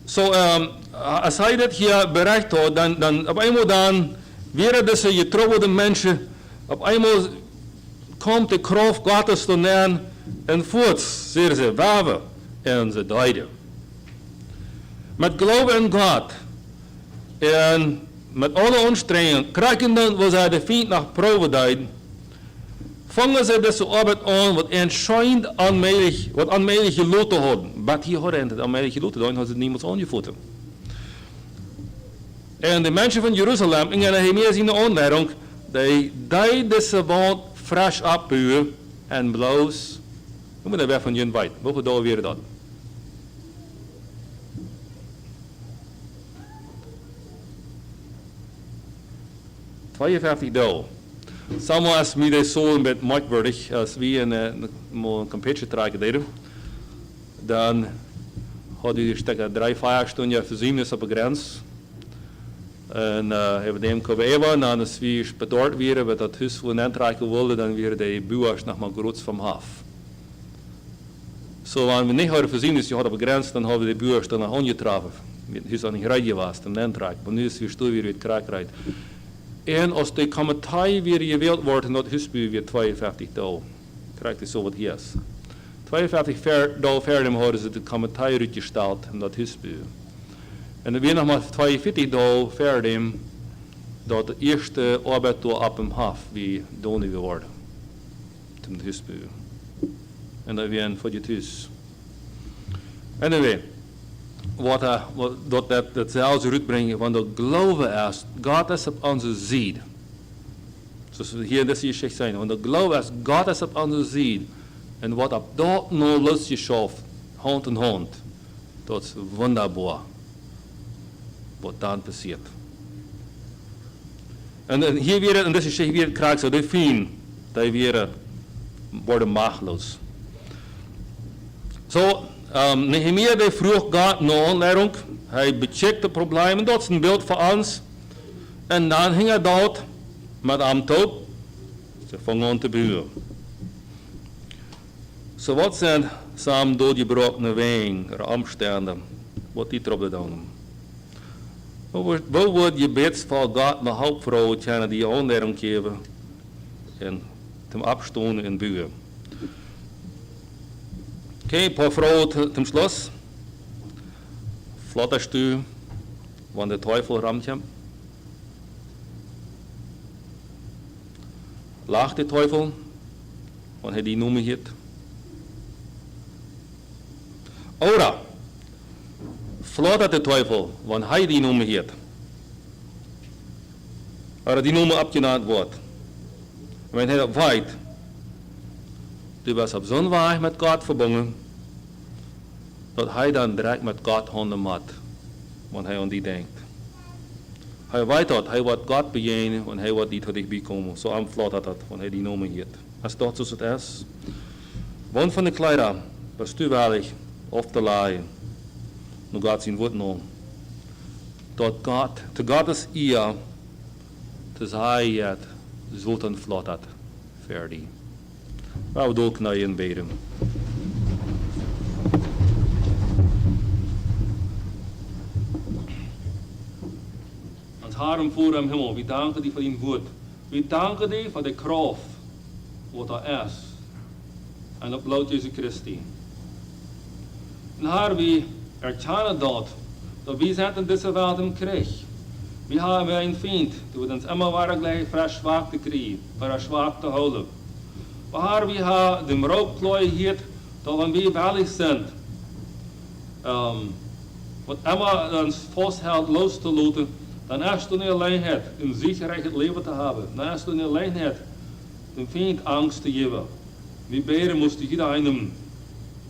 So, als hij dat hier bereikt had, dan op eenmaal dan weer deze getrouwde mensen, op eenmaal komt de kracht Gottes te nemen en voorts, zeiden ze, waven en ze deden. Met geloof in God en met alle anstrengingen, krijgen wat zij de vriend naar proeven deden, vangen ze deze arbeid aan wat anscheinend aanmelig geloten hadden. Maar hier hadden het aanmelig geloten, dan hadden ze niemand aangevoeten. En de mensen van Jeruzalem, in Nehemia zien de aanleiding, Die deze wand fresh opbouwen en bloos. We moeten weg van je weit. Hoeveel dagen weer dat? $52. Samen als we dat zo een beetje merkwaardig, als we een competitie trekken deden, dan hadden we stekken 3-4 stunden voorzien op de grens. En hebben dem kunnen even, en als we bedort werden, wat dat huis van aantrekken wilden, dan werden die buurs nog maar groot van af. Zo, als we niet hadden voorzien, dus je had op de grens, dan hadden we de buurs dan nog aangetroffen. Het huis aan de rijden was, dan aantrekken. Maar nu is het weer weer het kraakrijd. En als de commentaar weer geweld wordt in dat huisbuur weer $52, krijgt hij zo wat hier. $52 verder hadden ze de commentaar uitgesteld in dat huisbuur. En dan weer nog maar $42 verder dat de eerste arbeid door op hem af wie doen worden. In het huisbuur. En dat weer voor je thuis. Anyway. Dat zelfs uitbrengen van de geloven is, God is op onze zijde. Zoals we hier in deze geschichte zijn, want de geloven is, God is op onze zijde. En wat op dat nou lust geschaft, hand in hand, dat is wonderbaar. Wat dan passiert. En hier weer, in deze geschichte weer krijgt ze de fien, die weer worden machteloos. Zo, Nehemia die vroeg God naar aanleiding, hij becheckt de problemen, dat is een beeld voor ons. En dan ging hij dood met hem toe, ze vangen aan te bouwen. Zo wat zijn samen doodgebroken wegen, omstanden, wat die erop doen. Wat wordt je best voor God naar hulpvrouwen die aanleiding geven en te afstonen en bouwen. Oké, een paar vrouwen ten slot. Vlotter stuur, want de twijfel ramt je. Lacht de twijfel, want hij die noemen het. Ora, vlotter de twijfel, want hij die noemen het. Ora, die noemen opgenaamd wordt. Wanneer hij dat weet, du was op zo'n weg met God verbonden, dat hij dan direct met God handen maakt, want hij aan die denkt. Hij weet dat, hij wordt God bejenen, want hij wordt niet tot dichtbij komen. Zo aanvloot dat, want hij die noemen heeft. Als dat zoals het is, want van de kleider, was toevallig, of te laaien, nu God zijn woord noemen. Dat God, te God is eer, dus hij het, zo dan vloot dat, verder. Laten we doorknijden en bidden. Ons Heer voor hem hemel, we danken die voor die woord. We danken die voor de kracht wat er is. En op bloot Jezus Christus. En Heer, we erkennen dat we zijn in deze wereld im Krieg. We hebben een vriend, die ons immer weer gleich voor zwak te krijgen, voor zwak te houden. Maar we hebben de rookplooi hier, dat we veilig zijn. Wat immer ons vasthoudt los te laten, dan is het niet alleen het, een zekerheid het leven te hebben. Dan is het niet alleen het, een vriend angst te geven. We beren moesten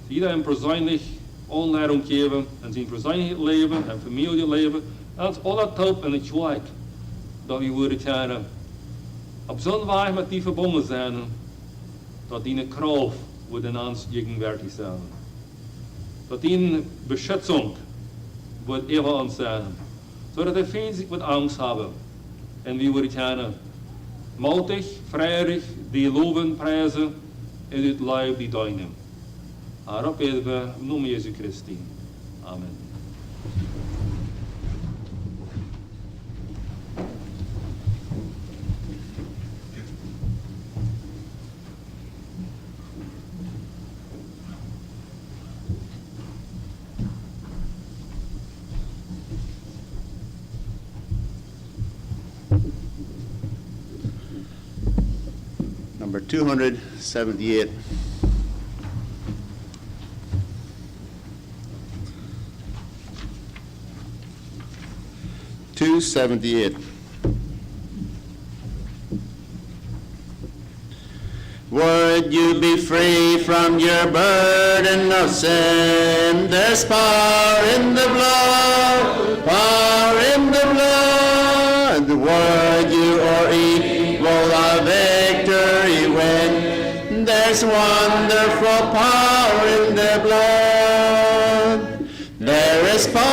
iedereen persoonlijk aanleiding geven, en zijn persoonlijk leven en familieleven. En het is alle top en het gelijk, dat we worden kennen. Op zo'n weg met die verbonden zijn, dat die kracht wordt in ons gegenwärtig zijn. Dat die beschützung wordt even ons zijn. Zodat de vijand zich met angst hebben. En we worden kennen. Moutig, vrijelijk, die loven, prijzen en het lijf die dienen. Daarop bidden we in naam Jezus Christus. Amen. Number 278. Would you be free from your burden of sin? There's power in the blood, power in the blood. Would you or evil a victory win? There's wonderful power in the blood. There is power,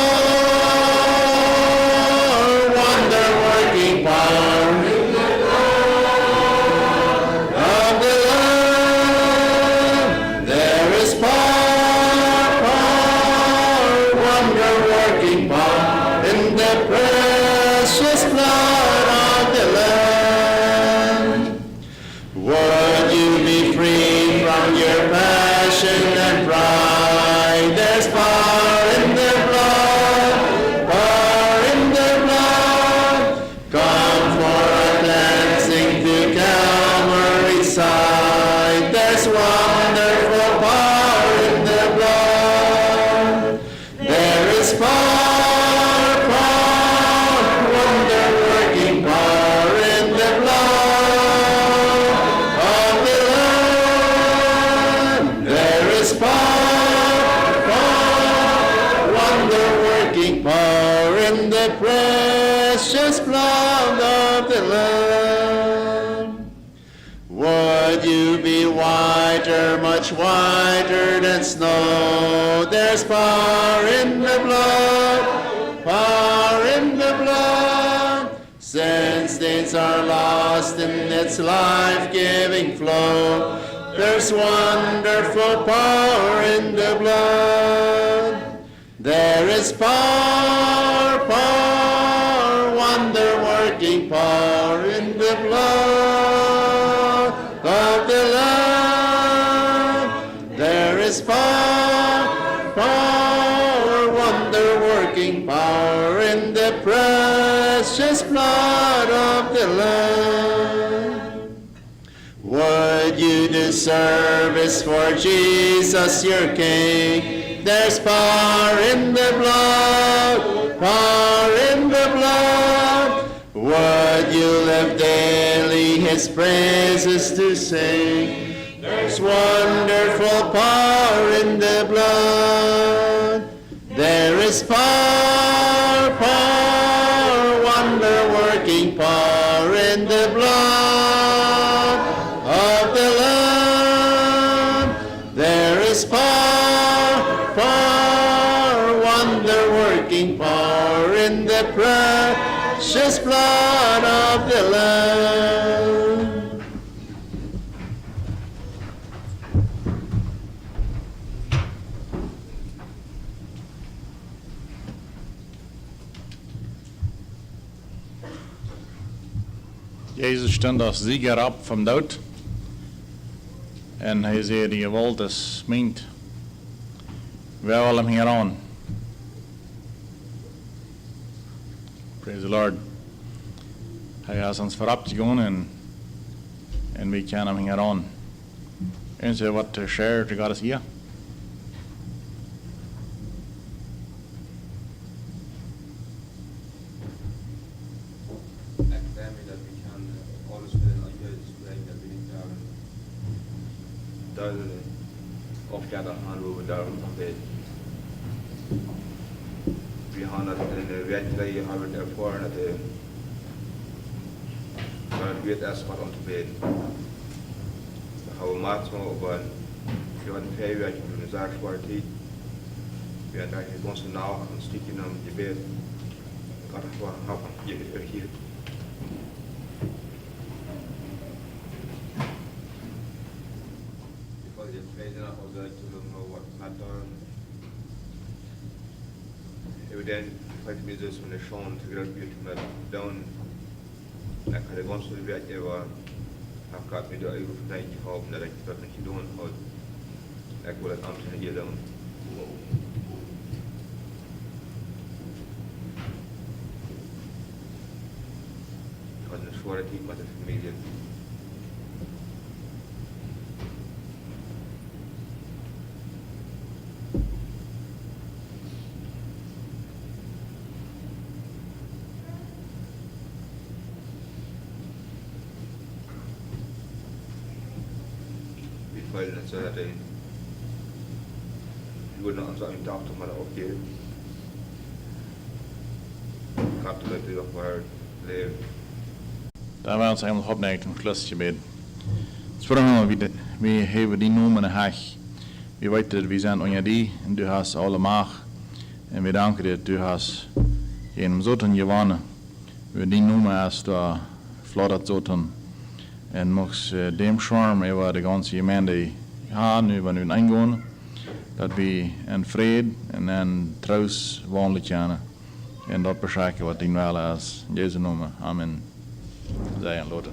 wonder-working power in the blood of the Lamb. There is power, wonder-working power in the precious blood of the Lamb. Would you be free from your passion and pride? There's power in the blood, power in the blood. Come for a cleansing to Calvary's side. There's wonderful power in the blood. There is power, wonder-working power in the blood of the Lamb. There is power, wonder-working power in the precious blood of the Lamb. Would you be whiter, much whiter than snow? There's power in the blood, power in the blood. Sin stains are lost in its life-giving flow. There's wonderful power in the blood. There is power, wonder-working power in the blood of the Lamb. There is power, wonder-working power in the precious blood of the Lamb. Would you do service for Jesus your King? There's power in the blood, power in the blood. Would you live daily his praises to sing? There's wonderful power in the blood. There is power, wonder-working power in the blood of the Lamb. There is power, wonder-working power in the precious blood of the Lamb. Jezus stond als Sieger ab vom Tod. En hij zei, die gewalt is meent. Wij willen hem hier aan. Praise the Lord. Hij is ons voorop gegaan en we kunnen hem hier aan. En zo wat te share to God is hier. Ofta han wo daar bij. We gaan dat in de wedstrijd hebben ervoor dat maar het weet erst wat om te beden. We gaan maat op een een 5 jaar in de zaak voor tijd. We hebben eigenlijk ons nou een stukje naar je bed. Ik had het gewoon hebben hier. Evident fight business when the shown to get me down. I could have also be at ever. I've got me to able to thank you hope that I thought that you don't hold. I could have come to you down. Because the sure keep my familiar. huilen en zo dat hij. Je wordt nog aan zo'n dochter maar opgeven. Ik had het natuurlijk waar leven. Daar waren ze helemaal opneigd een klusje bij. Springen we hebben die noemen een hag. We weten dat we zijn onder die en du hast alle macht. En we danken dat du hast in zo'n gewonnen. We die noemen als daar vlot zo'n. En mocht dem charm over de ganze gemeente gaan, nu we nu eingehen, dat we in vrede en in trouws woonlijk zijn. En dat beschrijven wat die wel als Jezus noemen. Amen. Zij en Lotte.